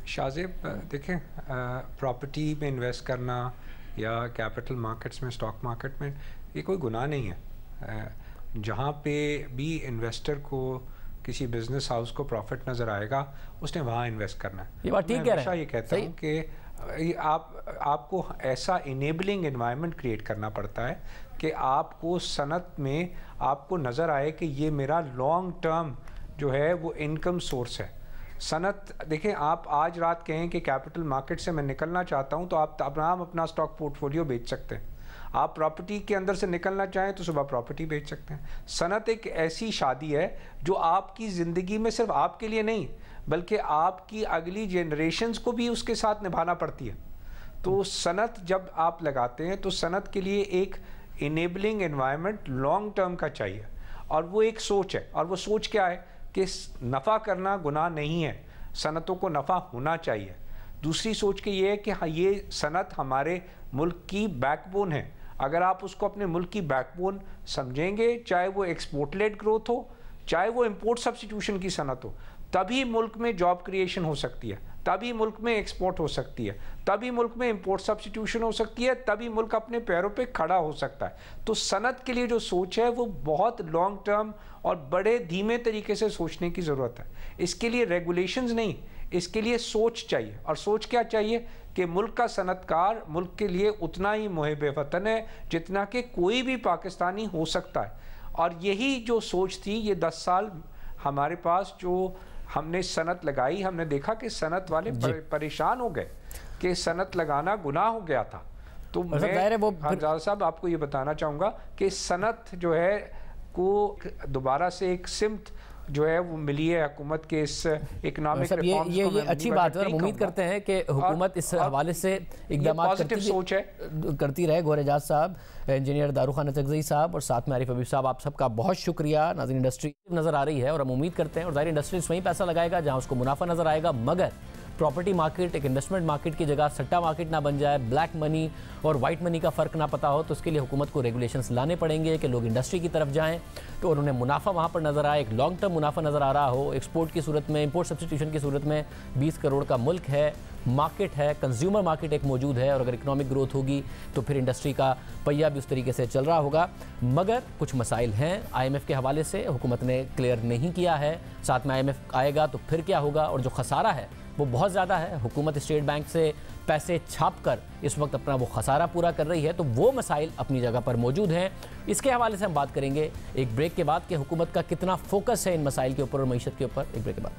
Speaker 2: शाहजेब, देखें, प्रॉपर्टी में इन्वेस्ट करना या कैपिटल मार्केट्स में, स्टॉक मार्केट में, ये कोई गुनाह नहीं है। जहाँ पे भी इन्वेस्टर को किसी बिजनेस हाउस को प्रॉफिट नज़र आएगा उसने वहाँ इन्वेस्ट करना है।
Speaker 1: ये बात ठीक कह रहे हैं।
Speaker 2: ये कहता हूँ कि आपको ऐसा इनेबलिंग एनवायरनमेंट क्रिएट करना पड़ता है कि आपको सनत में आपको नज़र आए कि ये मेरा लॉन्ग टर्म जो है वो इनकम सोर्स है। सनत, देखें, आप आज रात कहें कि कैपिटल मार्केट से मैं निकलना चाहता हूं तो आप अपना स्टॉक पोर्टफोलियो बेच सकते हैं। आप प्रॉपर्टी के अंदर से निकलना चाहें तो सुबह प्रॉपर्टी बेच सकते हैं। सनत एक ऐसी शादी है जो आपकी ज़िंदगी में सिर्फ आपके लिए नहीं बल्कि आपकी अगली जनरेशन्स को भी उसके साथ निभाना पड़ती है। तो सनत जब आप लगाते हैं तो सनत के लिए एक इनेबलिंग एनवायरनमेंट लॉन्ग टर्म का चाहिए, और वो एक सोच है। और वो सोच क्या है कि नफ़ा करना गुनाह नहीं है, सनतों को नफ़ा होना चाहिए। दूसरी सोच के ये है कि हाँ, ये सनत हमारे मुल्क की बैकबोन है। अगर आप उसको अपने मुल्क की बैकबोन समझेंगे, चाहे वो एक्सपोर्ट लेड ग्रोथ हो, चाहे वो इंपोर्ट सब्स्टिट्यूशन की सनत हो, तभी मुल्क में जॉब क्रिएशन हो सकती है, तभी मुल्क में एक्सपोर्ट हो सकती है, तभी मुल्क में इंपोर्ट सब्स्टिट्यूशन हो सकती है, तभी मुल्क अपने पैरों पे खड़ा हो सकता है। तो सनत के लिए जो सोच है वो बहुत लॉन्ग टर्म और बड़े धीमे तरीके से सोचने की ज़रूरत है। इसके लिए रेगुलेशंस नहीं, इसके लिए सोच चाहिए। और सोच क्या चाहिए कि मुल्क का सनतकार मुल्क के लिए उतना ही मुहिब वतन है जितना कि कोई भी पाकिस्तानी हो सकता है। और यही जो सोच थी, ये 10 साल हमारे पास जो हमने सनत लगाई, हमने देखा कि सनत वाले परेशान हो गए कि सनत लगाना गुनाह हो गया था। तो मैं खानजादा साहब आपको ये बताना चाहूँगा कि सनत जो है को दोबारा से एक सिमत जो है वो मिली है हुकूमत के इस इकोनॉमिक रिफॉर्म्स को।
Speaker 1: ये अच्छी बात है और उम्मीद करते हैं कि हुकूमत इस हवाले से इकदाम करती रहे। गोरेजाज साहब, इंजीनियर दारूखान अचकज़ई साहब और साथ में आरिफ हबीब साहब, आप सबका बहुत शुक्रिया। नाज़रीन, इंडस्ट्री नज़र आ रही है और हम उम्मीद करते हैं, और ज़ाहिर इंडस्ट्री वहीं पैसा लगाएगा जहाँ उसको मुनाफा नज़र आएगा, मगर प्रॉपर्टी मार्केट एक इन्वेस्टमेंट मार्केट की जगह सट्टा मार्केट ना बन जाए, ब्लैक मनी और वाइट मनी का फ़र्क ना पता हो। तो उसके लिए हुकूमत को रेगुलेशंस लाने पड़ेंगे कि लोग इंडस्ट्री की तरफ जाएं तो उन्हें मुनाफा वहाँ पर नज़र आए, एक लॉन्ग टर्म मुनाफा नज़र आ रहा हो। एक्सपोर्ट की सूरत में, इंपोर्ट सब्स्टिट्यूशन की सूरत में 20 करोड़ का मुल्क है, मार्केट है, कंज्यूमर मार्केट एक मौजूद है, और अगर इकोनॉमिक ग्रोथ होगी तो फिर इंडस्ट्री का पहिया भी उस तरीके से चल रहा होगा। मगर कुछ मसाइल हैं IMF के हवाले से, हुकूमत ने क्लियर नहीं किया है। साथ में IMF आएगा तो फिर क्या होगा, और जो खसारा है वो बहुत ज़्यादा है। हुकूमत स्टेट बैंक से पैसे छाप कर इस वक्त अपना वो खसारा पूरा कर रही है, तो वो मसाइल अपनी जगह पर मौजूद हैं। इसके हवाले से हम बात करेंगे एक ब्रेक के बाद कि हुकूमत का कितना फोकस है इन मसाइल के ऊपर और मईशत के ऊपर। एक ब्रेक के बाद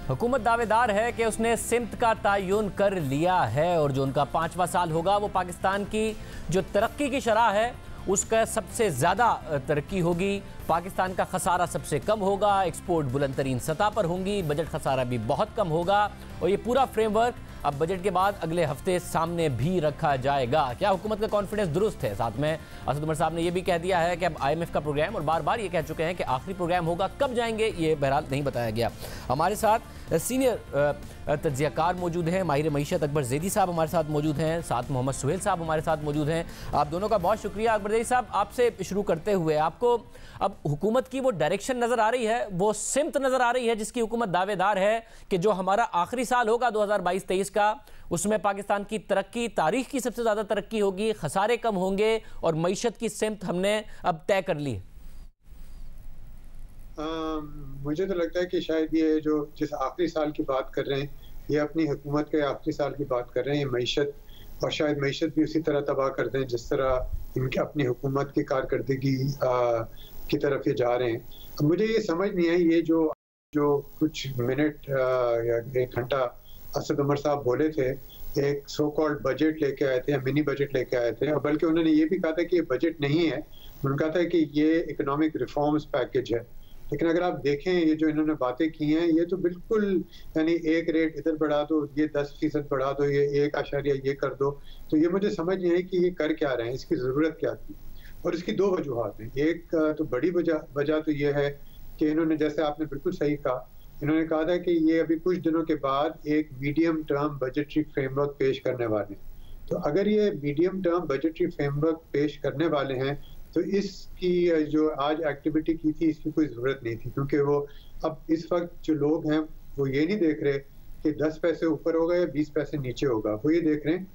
Speaker 1: हुकूमत दावेदार है कि उसने सिमत का तयन कर लिया है और जो उनका 5वां साल होगा वो पाकिस्तान की जो तरक्की की शरह है उसका सबसे ज़्यादा तरक्की होगी, पाकिस्तान का खसारा सबसे कम होगा, एक्सपोर्ट बुलंद तरीन सतह पर होंगी, बजट खसारा भी बहुत कम होगा। और ये पूरा फ्रेमवर्क अब बजट के बाद अगले हफ्ते सामने भी रखा जाएगा। क्या हुकूमत का कॉन्फिडेंस दुरुस्त है? साथ में असद उमर साहब ने यह भी कह दिया है कि अब IMF का प्रोग्राम, और बार बार ये कह चुके हैं कि आखिरी प्रोग्राम होगा, कब जाएंगे ये बहरहाल नहीं बताया गया। हमारे साथ सीनियर तज्जियाकार मौजूद हैं, माहिर मईशत अकबर ज़ैदी साहब हमारे साथ मौजूद हैं, साथ मोहम्मद सुहेल साहब हमारे साथ मौजूद हैं। आप दोनों का बहुत शुक्रिया। अकबर ज़ैदी साहब, आपसे शुरू करते हुए, आपको अब हुकूमत की वो डायरेक्शन नज़र आ रही है, वो सिमत नज़र आ रही है जिसकी हुकूमत दावेदार है कि जो हमारा आखिरी साल होगा 2022-23 का, उसमें पाकिस्तान की तरक्की, तारीख की सबसे ज़्यादा तरक्की होगी, खसारे कम होंगे और मईशत की सिमत हमने अब तय कर ली है?
Speaker 5: मुझे तो लगता है कि शायद ये जो जिस आखिरी साल की बात कर रहे हैं, ये अपनी हुकूमत के आखिरी साल की बात कर रहे हैं, ये मईशत, और शायद मईशत भी उसी तरह तबाह कर दें जिस तरह इनके अपनी हुकूमत की कारकर्दगी की तरफ ये जा रहे हैं। अब मुझे ये समझ नहीं आई, ये जो कुछ मिनट या एक घंटा असद उमर साहब बोले थे, एक सो कॉल्ड बजट लेके आए थे या मिनी बजट लेके आए थे, और बल्कि उन्होंने ये भी कहा था कि ये बजट नहीं है, उन्होंने कहा था कि ये इकोनॉमिक रिफॉर्म्स पैकेज है। लेकिन अगर आप देखें ये जो इन्होंने बातें की हैं, ये तो बिल्कुल, यानी एक रेट इधर बढ़ा दो, ये 10% बढ़ा दो, ये 1 ये कर दो, तो ये मुझे समझ नहीं आई कि ये कर क्या रहे हैं, इसकी ज़रूरत क्या थी। और इसकी दो वजूहात हैं। एक तो बड़ी वजह तो ये है कि इन्होंने, जैसे आपने बिल्कुल सही कहा, इन्होंने कहा था कि ये अभी कुछ दिनों के बाद एक मीडियम टर्म बजटरी फ्रेमवर्क पेश करने वाले हैं। तो अगर ये मीडियम टर्म बजटरी फ्रेमवर्क पेश करने वाले हैं तो इसकी जो आज एक्टिविटी की थी इसकी कोई ज़रूरत नहीं थी, क्योंकि वो अब इस वक्त जो लोग हैं वो ये नहीं देख रहे कि 10 पैसे ऊपर होगा या 20 पैसे नीचे होगा, वो ये देख रहे हैं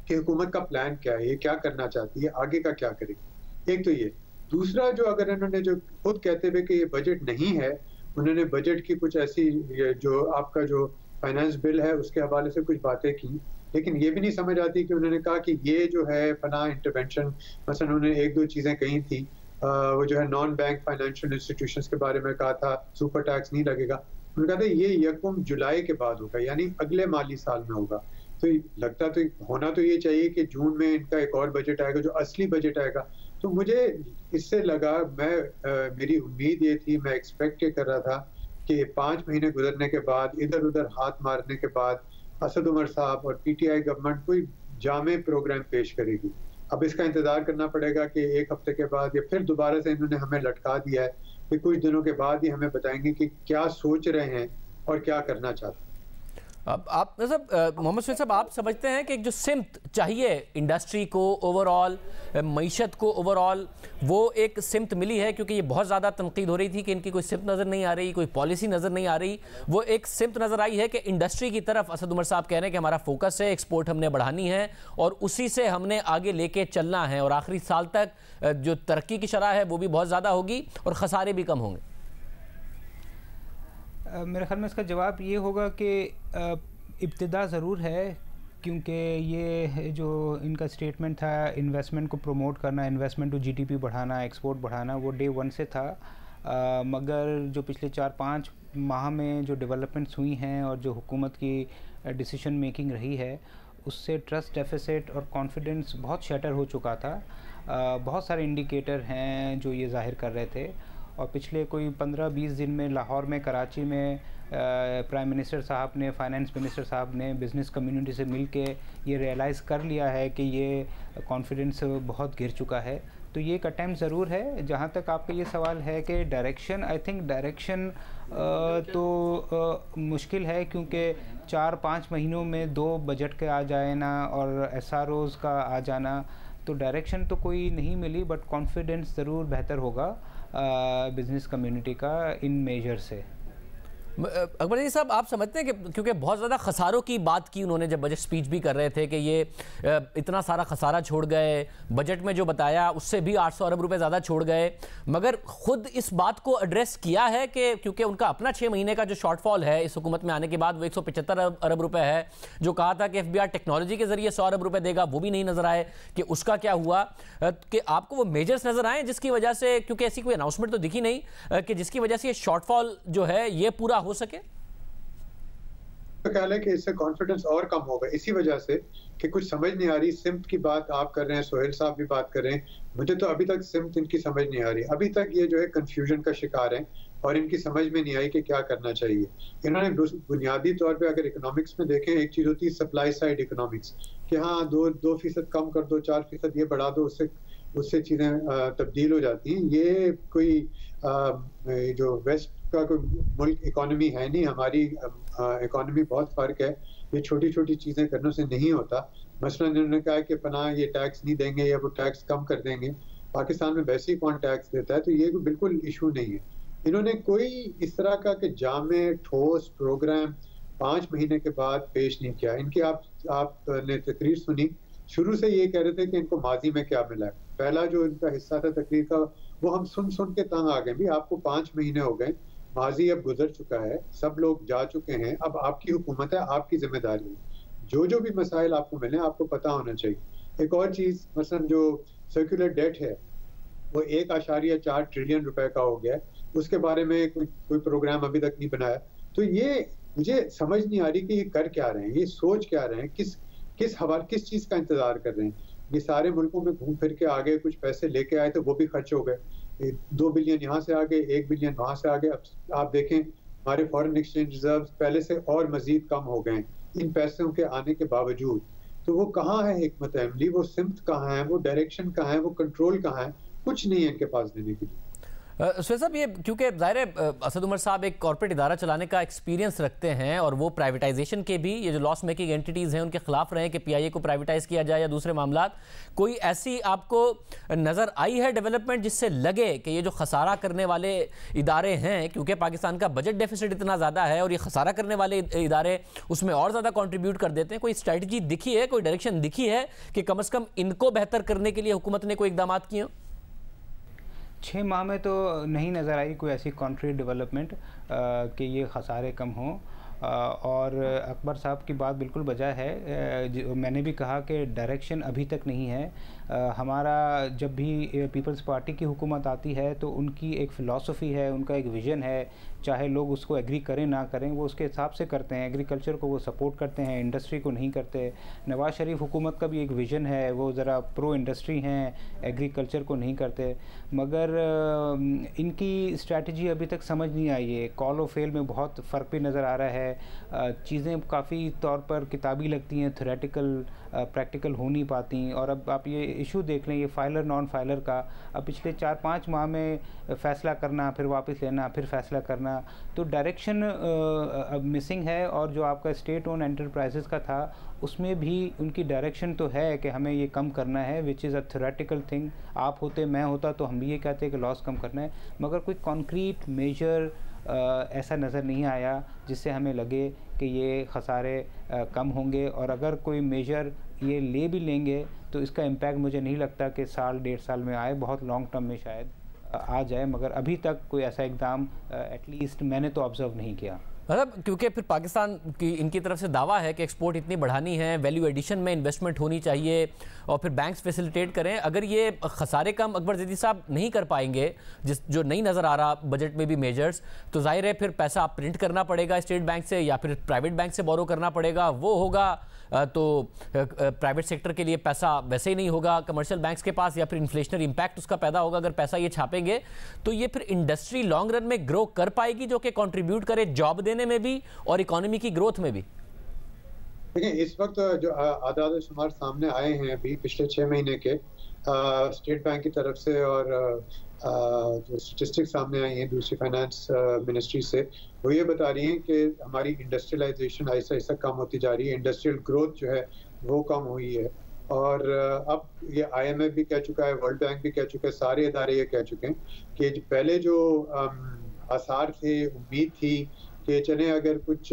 Speaker 5: कि हुकूमत का प्लान क्या है, ये क्या करना चाहती है, आगे का क्या करेगी। एक तो ये। दूसरा, जो अगर इन्होंने जो खुद कहते हुए कि ये बजट नहीं है, उन्होंने बजट की कुछ ऐसी, जो आपका जो फाइनेंस बिल है उसके हवाले से कुछ बातें की, लेकिन ये भी नहीं समझ आती कि उन्होंने कहा कि ये जो है फना इंटरवेंशन, मसलन उन्होंने एक दो चीज़ें कही थी, वो जो है नॉन बैंक फाइनेंशियल इंस्टीट्यूशंस के बारे में कहा था, सुपर टैक्स नहीं लगेगा। उन्होंने कहा था ये 1 जुलाई के बाद होगा, यानी अगले माली साल में होगा। तो लगता तो होना तो ये चाहिए कि जून में इनका एक और बजट आएगा, जो असली बजट आएगा। तो मुझे इससे लगा, मेरी उम्मीद ये थी, मैं एक्सपेक्ट ये कर रहा था कि 5 महीने गुजरने के बाद, इधर उधर हाथ मारने के बाद, असद उमर साहब और PTI गवर्नमेंट कोई जामे प्रोग्राम पेश करेगी। अब इसका इंतजार करना पड़ेगा कि एक हफ्ते के बाद या फिर दोबारा से इन्होंने हमें लटका दिया है कि कुछ दिनों के बाद ही हमें बताएंगे कि क्या सोच रहे हैं और क्या करना चाहते हैं।
Speaker 1: अब आप मोहम्मद सुहेल साहब, आप समझते हैं कि एक जो सिमत चाहिए इंडस्ट्री को ओवरऑल, मईशत को ओवरऑल, वो एक सिमत मिली है? क्योंकि ये बहुत ज़्यादा तनकीद हो रही थी कि इनकी कोई सिमत नज़र नहीं आ रही, कोई पॉलिसी नज़र नहीं आ रही। वो एक सिमत नज़र आई है कि इंडस्ट्री की तरफ असद उमर साहब कह रहे हैं कि हमारा फोकस है, एक्सपोर्ट हमने बढ़ानी है और उसी से हमने आगे लेके चलना है, और आखिरी साल तक जो तरक्की की शरह है वो भी बहुत ज़्यादा होगी और खसारे भी कम होंगे।
Speaker 6: मेरे ख्याल में इसका जवाब ये होगा कि इब्तिदा ज़रूर है, क्योंकि ये जो इनका स्टेटमेंट था इन्वेस्टमेंट को प्रमोट करना, इन्वेस्टमेंट टू GDP बढ़ाना, एक्सपोर्ट बढ़ाना, वो डे 1 से था। मगर जो पिछले 4-5 माह में जो डेवलपमेंट्स हुई हैं और जो हुकूमत की डिसीजन मेकिंग रही है, उससे ट्रस्ट डेफिसिट और कॉन्फिडेंस बहुत शैटर हो चुका था। बहुत सारे इंडिकेटर हैं जो ये जाहिर कर रहे थे, और पिछले कोई 15-20 दिन में लाहौर में, कराची में प्राइम मिनिस्टर साहब ने, फाइनेंस मिनिस्टर साहब ने बिज़नेस कम्युनिटी से मिल के ये रियलाइज़ कर लिया है कि ये कॉन्फिडेंस बहुत गिर चुका है। तो ये एक अटैम्प्ट ज़रूर है। जहाँ तक आपका ये सवाल है कि डायरेक्शन, आई थिंक डायरेक्शन तो मुश्किल है, क्योंकि 4-5 महीनों में 2 बजट के आ जाए ना और SROs का आ जाना, तो डायरेक्शन तो कोई नहीं मिली, बट कॉन्फिडेंस ज़रूर बेहतर होगा बिज़नेस कम्युनिटी का इन मेजर से।
Speaker 1: अकबर जी साहब, आप समझते हैं कि क्योंकि बहुत ज़्यादा खसारों की बात की उन्होंने जब बजट स्पीच भी कर रहे थे कि ये इतना सारा खसारा छोड़ गए, बजट में जो बताया उससे भी 800 अरब रुपए ज़्यादा छोड़ गए, मगर ख़ुद इस बात को एड्रेस किया है कि क्योंकि उनका अपना 6 महीने का जो शॉर्टफॉल है इस हुकूमत में आने के बाद वो 175 अरब रुपए है। जो कहा था कि FBR टेक्नोलॉजी के ज़रिए 100 अरब रुपए देगा, वो भी नहीं नज़र आए कि उसका क्या हुआ। कि आपको वो मेजर्स नज़र आए जिसकी वजह से, क्योंकि ऐसी कोई अनाउंसमेंट तो दिखी नहीं कि जिसकी वजह से ये शॉर्टफॉल जो है ये पूरा हो सके?
Speaker 5: तो ख्याल है कि इससे कॉन्फिडेंस और कम होगा, इसी वजह से कि कुछ समझ नहीं आ रही। सिम्त की बात आप कर रहे हैं, सोहेल साहब भी बात कर रहे हैं, मुझे तो अभी तक सिम्त इनकी समझ नहीं आ रही। अभी तक ये जो है कंफ्यूजन का शिकार है और इनकी समझ में नहीं आई कि क्या करना चाहिए। इन्होंने बुनियादी तौर पे अगर इकोनॉमिक्स में देखें, एक चीज़ होती है सप्लाई साइड इकोनॉमिक्स, कि हाँ 2% कम कर दो, 4% ये बढ़ा दो, उससे चीज़ें तब्दील हो जाती हैं। ये कोई जो वेस्ट का कोई मुल्क इकोनॉमी है नहीं, हमारी इकोनॉमी बहुत फ़र्क है। ये छोटी छोटी चीज़ें करने से नहीं होता। मसलन इन्होंने कहा कि पनाह ये टैक्स नहीं देंगे या वो टैक्स कम कर देंगे, पाकिस्तान में वैसे ही कौन टैक्स देता है, तो ये बिल्कुल इशू नहीं है। इन्होंने कोई इस तरह का कि जामे ठोस प्रोग्राम 5 महीने के बाद पेश नहीं किया। इनकी आपने तकरीर सुनी, शुरू से ये कह रहे थे कि इनको माजी में क्या मिला है। पहला जो इनका हिस्सा था तकरीर का, वो हम सुन के तंग आ गए। भी आपको 5 महीने हो गए, माजी अब गुजर चुका है, सब लोग जा चुके हैं, अब आपकी हुकूमत है, आपकी जिम्मेदारी है। जो भी मसाइल आपको मिले आपको पता होना चाहिए। एक और चीज़, मसलन जो सर्कुलर डेट है वो 1.4 ट्रिलियन रुपए का हो गया है, उसके बारे में कोई प्रोग्राम अभी तक नहीं बनाया। तो ये मुझे समझ नहीं आ रही कि ये कर क्या रहे हैं, ये सोच क्या रहे हैं, किस चीज़ का इंतजार कर रहे हैं। ये सारे मुल्कों में घूम फिर के आ गए, कुछ पैसे लेके आए तो वो भी खर्च हो गए। 2 बिलियन यहाँ से आ गए, 1 बिलियन वहाँ से आ गए। अब आप देखें हमारे फॉरेन एक्सचेंज रिजर्व पहले से और मजीद कम हो गए इन पैसों के आने के बावजूद। तो वो कहाँ है हिकमत अमली, वो सिमत कहाँ है, वो डायरेक्शन कहाँ है, वो कंट्रोल कहाँ है? कुछ नहीं है इनके पास देने के लिए।
Speaker 1: सुहेल साहब, ये क्योंकि ज़ाहिर है असद उमर साहब एक कॉर्पोरेट इदारा चलाने का एक्सपीरियंस रखते हैं और वो प्राइवेटाइजेशन के भी, ये जो लॉस मेकिंग एंटिटीज़ हैं उनके खिलाफ रहे हैं कि पीआईए को प्राइवेटाइज किया जाए या दूसरे मामलात। कोई ऐसी आपको नज़र आई है डेवलपमेंट जिससे लगे कि ये जो खसारा करने वाले इदारे हैं, क्योंकि पाकिस्तान का बजट डेफिसिट इतना ज़्यादा है और ये खसारा करने वाले इदारे उसमें और ज़्यादा कॉन्ट्रीब्यूट कर देते हैं, कोई स्ट्रैटेजी दिखी है, कोई डायरेक्शन दिखी है कि कम से कम इनको बेहतर करने के लिए हुकूमत ने कोई इकदाम किए हों?
Speaker 6: 6 माह में तो नहीं नज़र आई कोई ऐसी कॉन्ट्री डेवलपमेंट कि ये खसारे कम हों। और अकबर साहब की बात बिल्कुल बजा है। मैंने भी कहा कि डायरेक्शन अभी तक नहीं है। हमारा जब भी पीपल्स पार्टी की हुकूमत आती है तो उनकी एक फ़िलासफ़ी है, उनका एक विज़न है, चाहे लोग उसको एग्री करें ना करें, वो उसके हिसाब से करते हैं। एग्रीकल्चर को वो सपोर्ट करते हैं, इंडस्ट्री को नहीं करते। नवाज़ शरीफ हुकूमत का भी एक विज़न है, वो ज़रा प्रो इंडस्ट्री हैं, एग्रीकल्चर को नहीं करते। मगर इनकी स्ट्रैटेजी अभी तक समझ नहीं आई है। कॉल और फेल में बहुत फ़र्क भी नज़र आ रहा है। चीज़ें काफ़ी तौर पर किताबी लगती हैं, थ्योरेटिकल प्रैक्टिकल हो नहीं पाती। और अब आप ये इशू देख लें, ये फाइलर नॉन फाइलर का, अब पिछले 4-5 माह में फ़ैसला करना, फिर वापस लेना, फिर फ़ैसला करना, तो डायरेक्शन अब मिसिंग है। और जो आपका स्टेट ओन एंटरप्राइजेस का था उसमें भी उनकी डायरेक्शन तो है कि हमें ये कम करना है, which is a theoretical thing. आप होते, मैं होता तो हम भी ये कहते हैं कि लॉस कम करना है, मगर कोई कॉन्क्रीट मेजर ऐसा नज़र नहीं आया जिससे हमें लगे कि ये खसारे कम होंगे। और अगर कोई मेजर ये ले भी लेंगे तो इसका इम्पैक्ट मुझे नहीं लगता कि 1-1.5 साल में आए, बहुत लॉन्ग टर्म में शायद आ जाए। मगर अभी तक कोई ऐसा इकदाम एटलीस्ट मैंने तो ऑब्ज़र्व नहीं किया।
Speaker 1: मतलब क्योंकि फिर पाकिस्तान की इनकी तरफ से दावा है कि एक्सपोर्ट इतनी बढ़ानी है, वैल्यू एडिशन में इन्वेस्टमेंट होनी चाहिए और फिर बैंक्स फैसिलिटेट करें। अगर ये खसारे कम अकबर ज़ैदी साहब नहीं कर पाएंगे, जो नहीं नज़र आ रहा बजट में भी मेजर्स, तो जाहिर है फिर पैसा प्रिंट करना पड़ेगा स्टेट बैंक से या फिर प्राइवेट बैंक से बोरो करना पड़ेगा। वो होगा तो प्राइवेट सेक्टर के लिए पैसा वैसे ही नहीं होगा कमर्शियल बैंक्स के पास, या फिर इन्फ्लेशनरी इम्पैक्ट उसका पैदा होगा अगर पैसा ये छापेंगे। तो ये फिर इंडस्ट्री लॉन्ग रन में ग्रो कर पाएगी जो कि कंट्रीब्यूट करे जॉब देने में भी और इकोनॉमी की ग्रोथ में भी।
Speaker 5: देखिए, इस वक्त जो आदाद शुमार सामने आए हैं अभी पिछले 6 महीने के स्टेट बैंक की तरफ से, और जो स्टेटिस्टिक्स सामने आई हैं दूसरी फाइनेंस मिनिस्ट्री से, वो ये बता रही हैं कि हमारी इंडस्ट्रियलाइजेशन ऐसा ऐसा कम होती जा रही है, इंडस्ट्रियल ग्रोथ जो है वो कम हुई है। और अब ये IMF भी कह चुका है, वर्ल्ड बैंक भी कह चुका है, सारे इदारे ये कह चुके हैं कि पहले जो आसार थे, उम्मीद थी कि चले अगर कुछ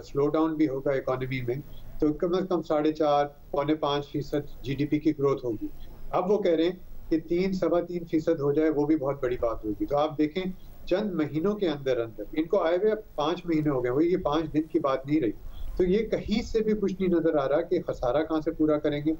Speaker 5: स्लो डाउन भी होगा इकोनॉमी में तो कम से कम 4.5-5% GDP की ग्रोथ होगी। अब वो कह रहे हैं कि 3-3.25% हो जाए, वो भी बहुत बड़ी बात होगी। तो आप देखें चंद महीनों के अंदर अंदर इनको आए हुए 5 महीने हो गए, वही ये 5 दिन की बात नहीं रही। तो ये कहीं से भी कुछ नहीं नजर आ रहा कि खसारा कहाँ से पूरा करेंगे।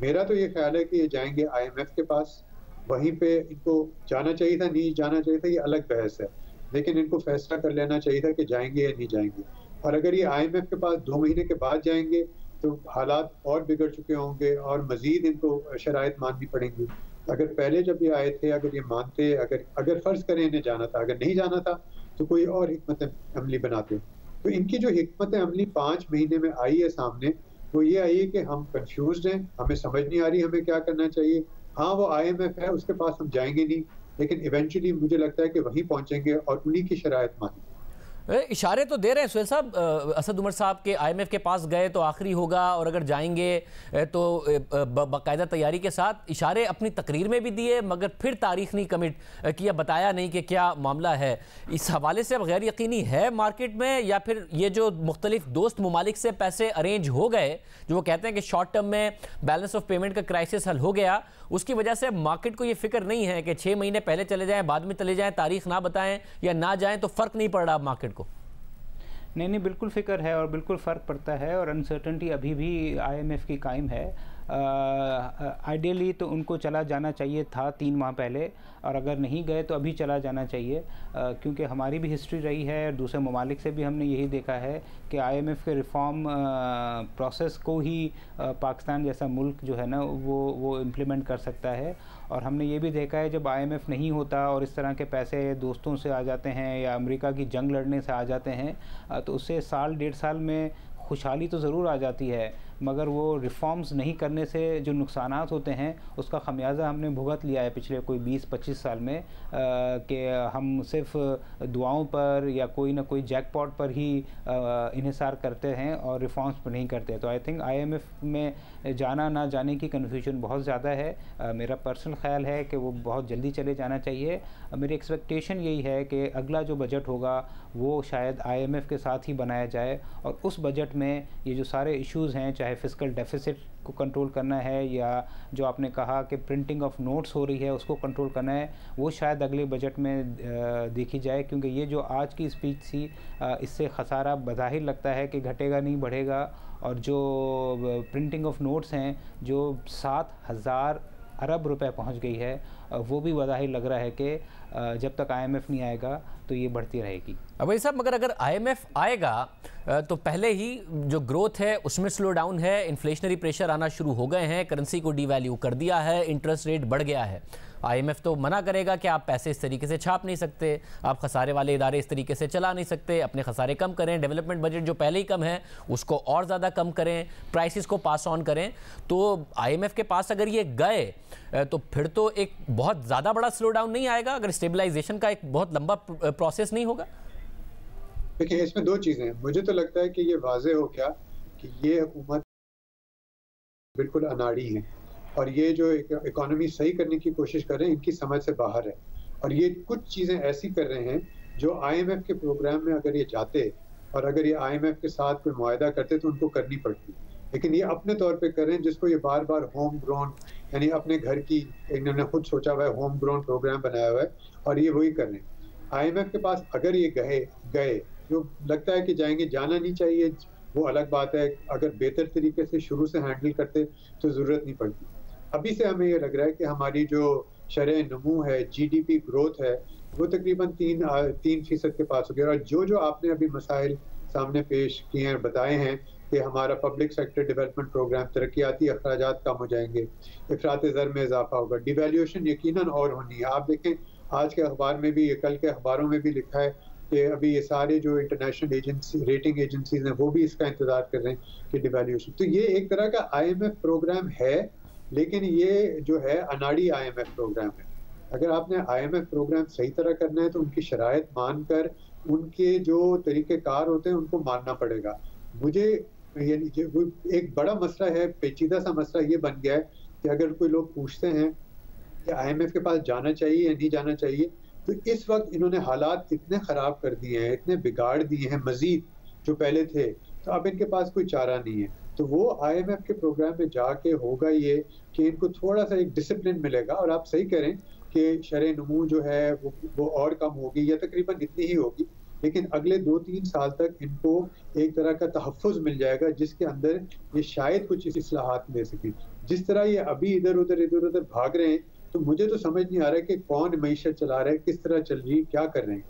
Speaker 5: मेरा तो ये ख्याल है कि ये जाएंगे IMF के पास, वहीं पे इनको जाना चाहिए था, नहीं जाना चाहिए था, ये अलग बहस है, लेकिन इनको फैसला कर लेना चाहिए था कि जाएंगे या नहीं जाएंगे। और अगर ये IMF के पास 2 महीने के बाद जाएंगे तो हालात और बिगड़ चुके होंगे और मजीद इनको शराइत माननी पड़ेंगी। अगर पहले जब ये आए थे, अगर ये मानते, अगर फर्ज करें इन्हें जाना था, अगर नहीं जाना था तो कोई और हिकमत अमली बनाते। तो इनकी जो हिकमत अमली 5 महीने में आई है सामने, वो ये आई है कि हम कंफ्यूज हैं, हमें समझ नहीं आ रही हमें क्या करना चाहिए। हाँ, वो IMF है, उसके पास हम जाएंगे नहीं, लेकिन इवेंचुअली मुझे लगता है कि वहीं पहुंचेंगे और उन्हीं की शराइत मानेंगे।
Speaker 1: इशारे तो दे रहे हैं सुहेल साहब, असद उमर साहब के IMF के पास गए तो आखिरी होगा, और अगर जाएंगे तो बाकायदा तैयारी के साथ। इशारे अपनी तकरीर में भी दिए, मगर फिर तारीख नहीं कमिट किया, बताया नहीं कि क्या मामला है। इस हवाले से अब गैर यकीनी है मार्केट में, या फिर ये जो मुख्तलिफ दोस्त ममालिक से पैसे अरेंज हो गए, जो वो कहते हैं कि शॉर्ट टर्म में बैलेंस ऑफ पेमेंट का क्राइसिस हल हो गया, उसकी वजह से मार्केट को ये फिक्र नहीं है कि 6 महीने पहले चले जाएं, बाद में चले जाएं, तारीख ना बताएं या ना जाएं तो फ़र्क नहीं पड़ रहा मार्केट को।
Speaker 6: नहीं, बिल्कुल फ़िक्र है और बिल्कुल फ़र्क पड़ता है, और अनसर्टनटी अभी भी IMF की कायम है। आइडियली तो उनको चला जाना चाहिए था 3 माह पहले, और अगर नहीं गए तो अभी चला जाना चाहिए, क्योंकि हमारी भी हिस्ट्री रही है और दूसरे ममालिक से भी हमने यही देखा है कि IMF के रिफ़ॉर्म प्रोसेस को ही पाकिस्तान जैसा मुल्क जो है ना वो इम्प्लीमेंट कर सकता है। और हमने ये भी देखा है जब IMF नहीं होता और इस तरह के पैसे दोस्तों से आ जाते हैं या अमेरिका की जंग लड़ने से आ जाते हैं, तो उससे साल 1.5 साल में खुशहाली तो ज़रूर आ जाती है, मगर वो रिफ़ॉर्म्स नहीं करने से जो नुकसानात होते हैं उसका ख़मियाज़ा हमने भुगत लिया है पिछले कोई 20-25 साल में, कि हम सिर्फ दुआओं पर या कोई ना कोई जैकपॉट पर ही इन्हिसार करते हैं और रिफ़ॉर्म्स पर नहीं करते। तो आई थिंक IMF में जाना ना जाने की कन्फ्यूजन बहुत ज़्यादा है। मेरा पर्सनल ख़्याल है कि वो बहुत जल्दी चले जाना चाहिए। मेरी एक्सपेक्टेशन यही है कि अगला जो बजट होगा वो शायद IMF के साथ ही बनाया जाए, और उस बजट में ये जो सारे इश्यूज़ हैं, चाहे फिस्कल डेफिसिट को कंट्रोल करना है या जो आपने कहा कि प्रिंटिंग ऑफ नोट्स हो रही है उसको कंट्रोल करना है, वो शायद अगले बजट में देखी जाए। क्योंकि ये जो आज की स्पीच थी, इससे खसारा बज़ाहिर लगता है कि घटेगा नहीं बढ़ेगा, और जो प्रिंटिंग ऑफ नोट्स हैं जो 7,000 अरब रुपए पहुंच गई है, वो भी बज़ाहिर लग रहा है कि जब तक IMF नहीं आएगा तो ये बढ़ती रहेगी।
Speaker 1: अब भाई साहब, मगर अगर IMF आएगा तो पहले ही जो ग्रोथ है उसमें स्लो डाउन है, इन्फ्लेशनरी प्रेशर आना शुरू हो गए हैं, करेंसी को डीवैल्यू कर दिया है, इंटरेस्ट रेट बढ़ गया है। IMF तो मना करेगा कि आप पैसे इस तरीके से छाप नहीं सकते, आप खसारे वाले इदारे इस तरीके से चला नहीं सकते, अपने खसारे कम करें, डेवलपमेंट बजट जो पहले ही कम है उसको और ज़्यादा कम करें, प्राइसेस को पास ऑन करें। तो IMF के पास अगर ये गए तो फिर तो एक बहुत ज़्यादा बड़ा स्लो डाउन नहीं आएगा, अगर स्टेबलाइजेशन का एक बहुत लंबा प्रोसेस नहीं होगा?
Speaker 5: देखिए, इसमें 2 चीज़ें हैं। मुझे तो लगता है कि ये वाज़े हो गया कि ये हुकूमत बिल्कुल अनाड़ी है, और ये जो इकोनॉमी सही करने की कोशिश कर रहे हैं इनकी समझ से बाहर है, और ये कुछ चीज़ें ऐसी कर रहे हैं जो IMF के प्रोग्राम में अगर ये जाते और अगर ये IMF के साथ कोई मुआहदा करते तो उनको करनी पड़ती, लेकिन ये अपने तौर पे कर रहे हैं, जिसको ये बार बार होम ग्रोन, यानी अपने घर की इन्होंने खुद सोचा हुआ है, होम ग्रोन प्रोग्राम बनाया हुआ है, और ये वही कर रहे हैं। IMF के पास अगर ये गए जो लगता है कि जाएंगे, जाना नहीं चाहिए, वो अलग बात है। अगर बेहतर तरीके से शुरू से हैंडल करते तो ज़रूरत नहीं पड़ती। अभी से हमें ये लग रहा है कि हमारी जो शरह नमू है, GDP ग्रोथ है, वो तकरीबन 3% के पास हो गया। और जो आपने अभी मसाइल सामने पेश किए हैं, बताए हैं कि हमारा पब्लिक सेक्टर डेवलपमेंट प्रोग्राम, तरक्याती अखराजात कम हो जाएंगे, इफरात ज़र में इजाफा होगा, डिवैल्यूएशन यकीनन और होनी है। आप देखें आज के अखबार में भी, कल के अखबारों में भी लिखा है कि अभी ये सारे जो इंटरनेशनल एजेंसी, रेटिंग एजेंसीज हैं, वो भी इसका इंतजार कर रहे हैं कि डिवैल्यूएशन। तो ये एक तरह का IMF प्रोग्राम है, लेकिन ये जो है अनाड़ी IMF प्रोग्राम है। अगर आपने IMF प्रोग्राम सही तरह करना है तो उनकी शराइत मानकर, उनके जो तरीक़ेकार होते हैं उनको मानना पड़ेगा। मुझे एक बड़ा मसला है, पेचीदा सा मसला ये बन गया है कि अगर कोई लोग पूछते हैं कि IMF के पास जाना चाहिए या नहीं जाना चाहिए, तो इस वक्त इन्होंने हालात इतने ख़राब कर दिए हैं, इतने बिगाड़ दिए हैं मज़ीद जो पहले थे, तो अब इनके पास कोई चारा नहीं है। तो वो IMF के प्रोग्राम में जाके होगा ये कि इनको थोड़ा सा एक डिसिप्लिन मिलेगा, और आप सही करें कि शरह नमू जो है वो और कम होगी या तकरीबन इतनी ही होगी, लेकिन अगले 2-3 साल तक इनको एक तरह का तहफ़्फ़ुज़ मिल जाएगा जिसके अंदर ये शायद कुछ इस्लाहात ले सकें। जिस तरह ये अभी इधर उधर भाग रहे हैं, तो मुझे तो समझ नहीं आ रहा है कि कौन मईशत चला रहा है, किस तरह चल रही है, क्या कर रहे हैं।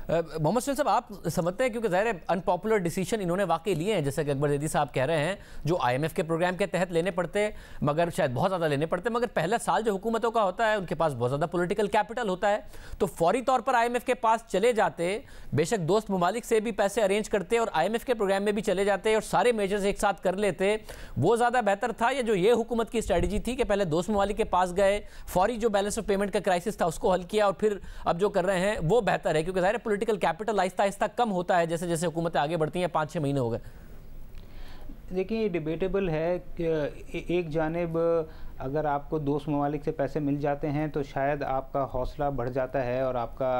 Speaker 1: मोहम्मद सुहेल साहब, आप समझते हैं, क्योंकि ज़ाहिर है अनपॉपुलर डिसीजन इन्होंने वाकई लिए हैं, जैसे कि अकबर जैदी साहब कह रहे हैं, जो IMF के प्रोग्राम के तहत लेने पड़ते, मगर शायद बहुत ज़्यादा लेने पड़ते, मगर पहला साल जो हुकूमतों का होता है उनके पास बहुत ज़्यादा पॉलिटिकल कैपिटल होता है, तो फौरी तौर पर IMF के पास चले जाते, बेशक दोस्त ममालिक से भी पैसे अरेंज करते और IMF के प्रोग्राम में भी चले जाते और सारे मेजर्स एक साथ कर लेते, वो ज़्यादा बेहतर था, या जो ये हुकूमत की स्ट्रैटेजी थी कि पहले दोस्त ममालिक के पास गए, फौरी जो बैलेंस ऑफ पेमेंट का क्राइसिस था उसको हल किया और फिर अब जो कर रहे हैं वो बेहतर है? क्योंकि ज़ाहिर पॉलिटिकल कैपिटल आहिस्ता आहिस्ता कम होता है जैसे जैसे हुकूमतें आगे बढ़ती हैं। 5-6 महीने हो गए।
Speaker 6: देखिए, ये डिबेटेबल है कि एक जानिब अगर आपको दोस्त ममालिक से पैसे मिल जाते हैं तो शायद आपका हौसला बढ़ जाता है और आपका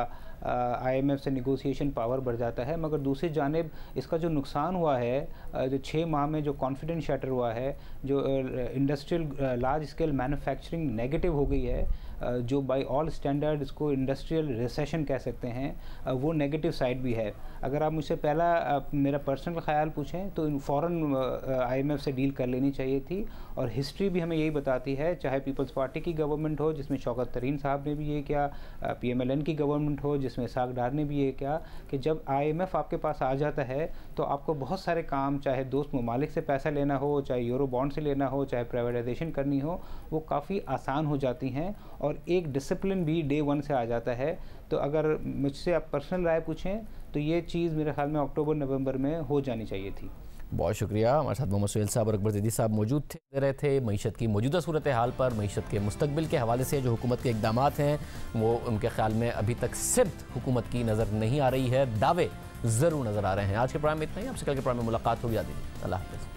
Speaker 6: IMF से नेगोशिएशन पावर बढ़ जाता है, मगर दूसरी जानिब इसका जो नुकसान हुआ है, जो 6 माह में जो कॉन्फिडेंस शटर हुआ है, जो industrial large scale manufacturing negative हो गई है, जो बाय ऑल स्टैंडर्ड इसको इंडस्ट्रियल रिसेशन कह सकते हैं, वो नेगेटिव साइड भी है। अगर आप मुझसे पहला मेरा पर्सनल ख्याल पूछें तो फ़ौरन IMF से डील कर लेनी चाहिए थी, और हिस्ट्री भी हमें यही बताती है, चाहे पीपल्स पार्टी की गवर्नमेंट हो जिसमें शौकत तरीन साहब ने भी ये किया, PMLN की गवर्नमेंट हो जिसमें इसाक डार ने भी ये किया, कि जब IMF आपके पास आ जाता है तो आपको बहुत सारे काम, चाहे दोस्त ममालिक से पैसा लेना हो, चाहे यूरो बॉन्ड से लेना हो, चाहे प्राइवेटाइजेशन करनी हो, वो काफ़ी आसान हो जाती हैं और एक डिसिप्लिन भी डे 1 से आ जाता है। तो अगर मुझसे आप पर्सनल राय पूछें तो ये चीज़ मेरे ख्याल में अक्टूबर-नवंबर में हो जानी चाहिए थी।
Speaker 1: बहुत शुक्रिया। हमारे साथ मोहम्मद सुहेल साहब और अकबर जैदी साहब मौजूद दे रहे थे मईशत की मौजूदा सूरत हाल पर, मईशत के मुस्तकबिल के हवाले से जो हुकूमत के इक़दामात हैं वो उनके ख्याल में अभी तक सिर्फ हुकूमत की नज़र नहीं आ रही है, दावे ज़रूर नज़र आ रहे हैं। आज के प्रोग्राम में इतना ही, आपसे कल के प्रोग्राम में मुलाकात होगी। अल्लाह हाफ़िज़।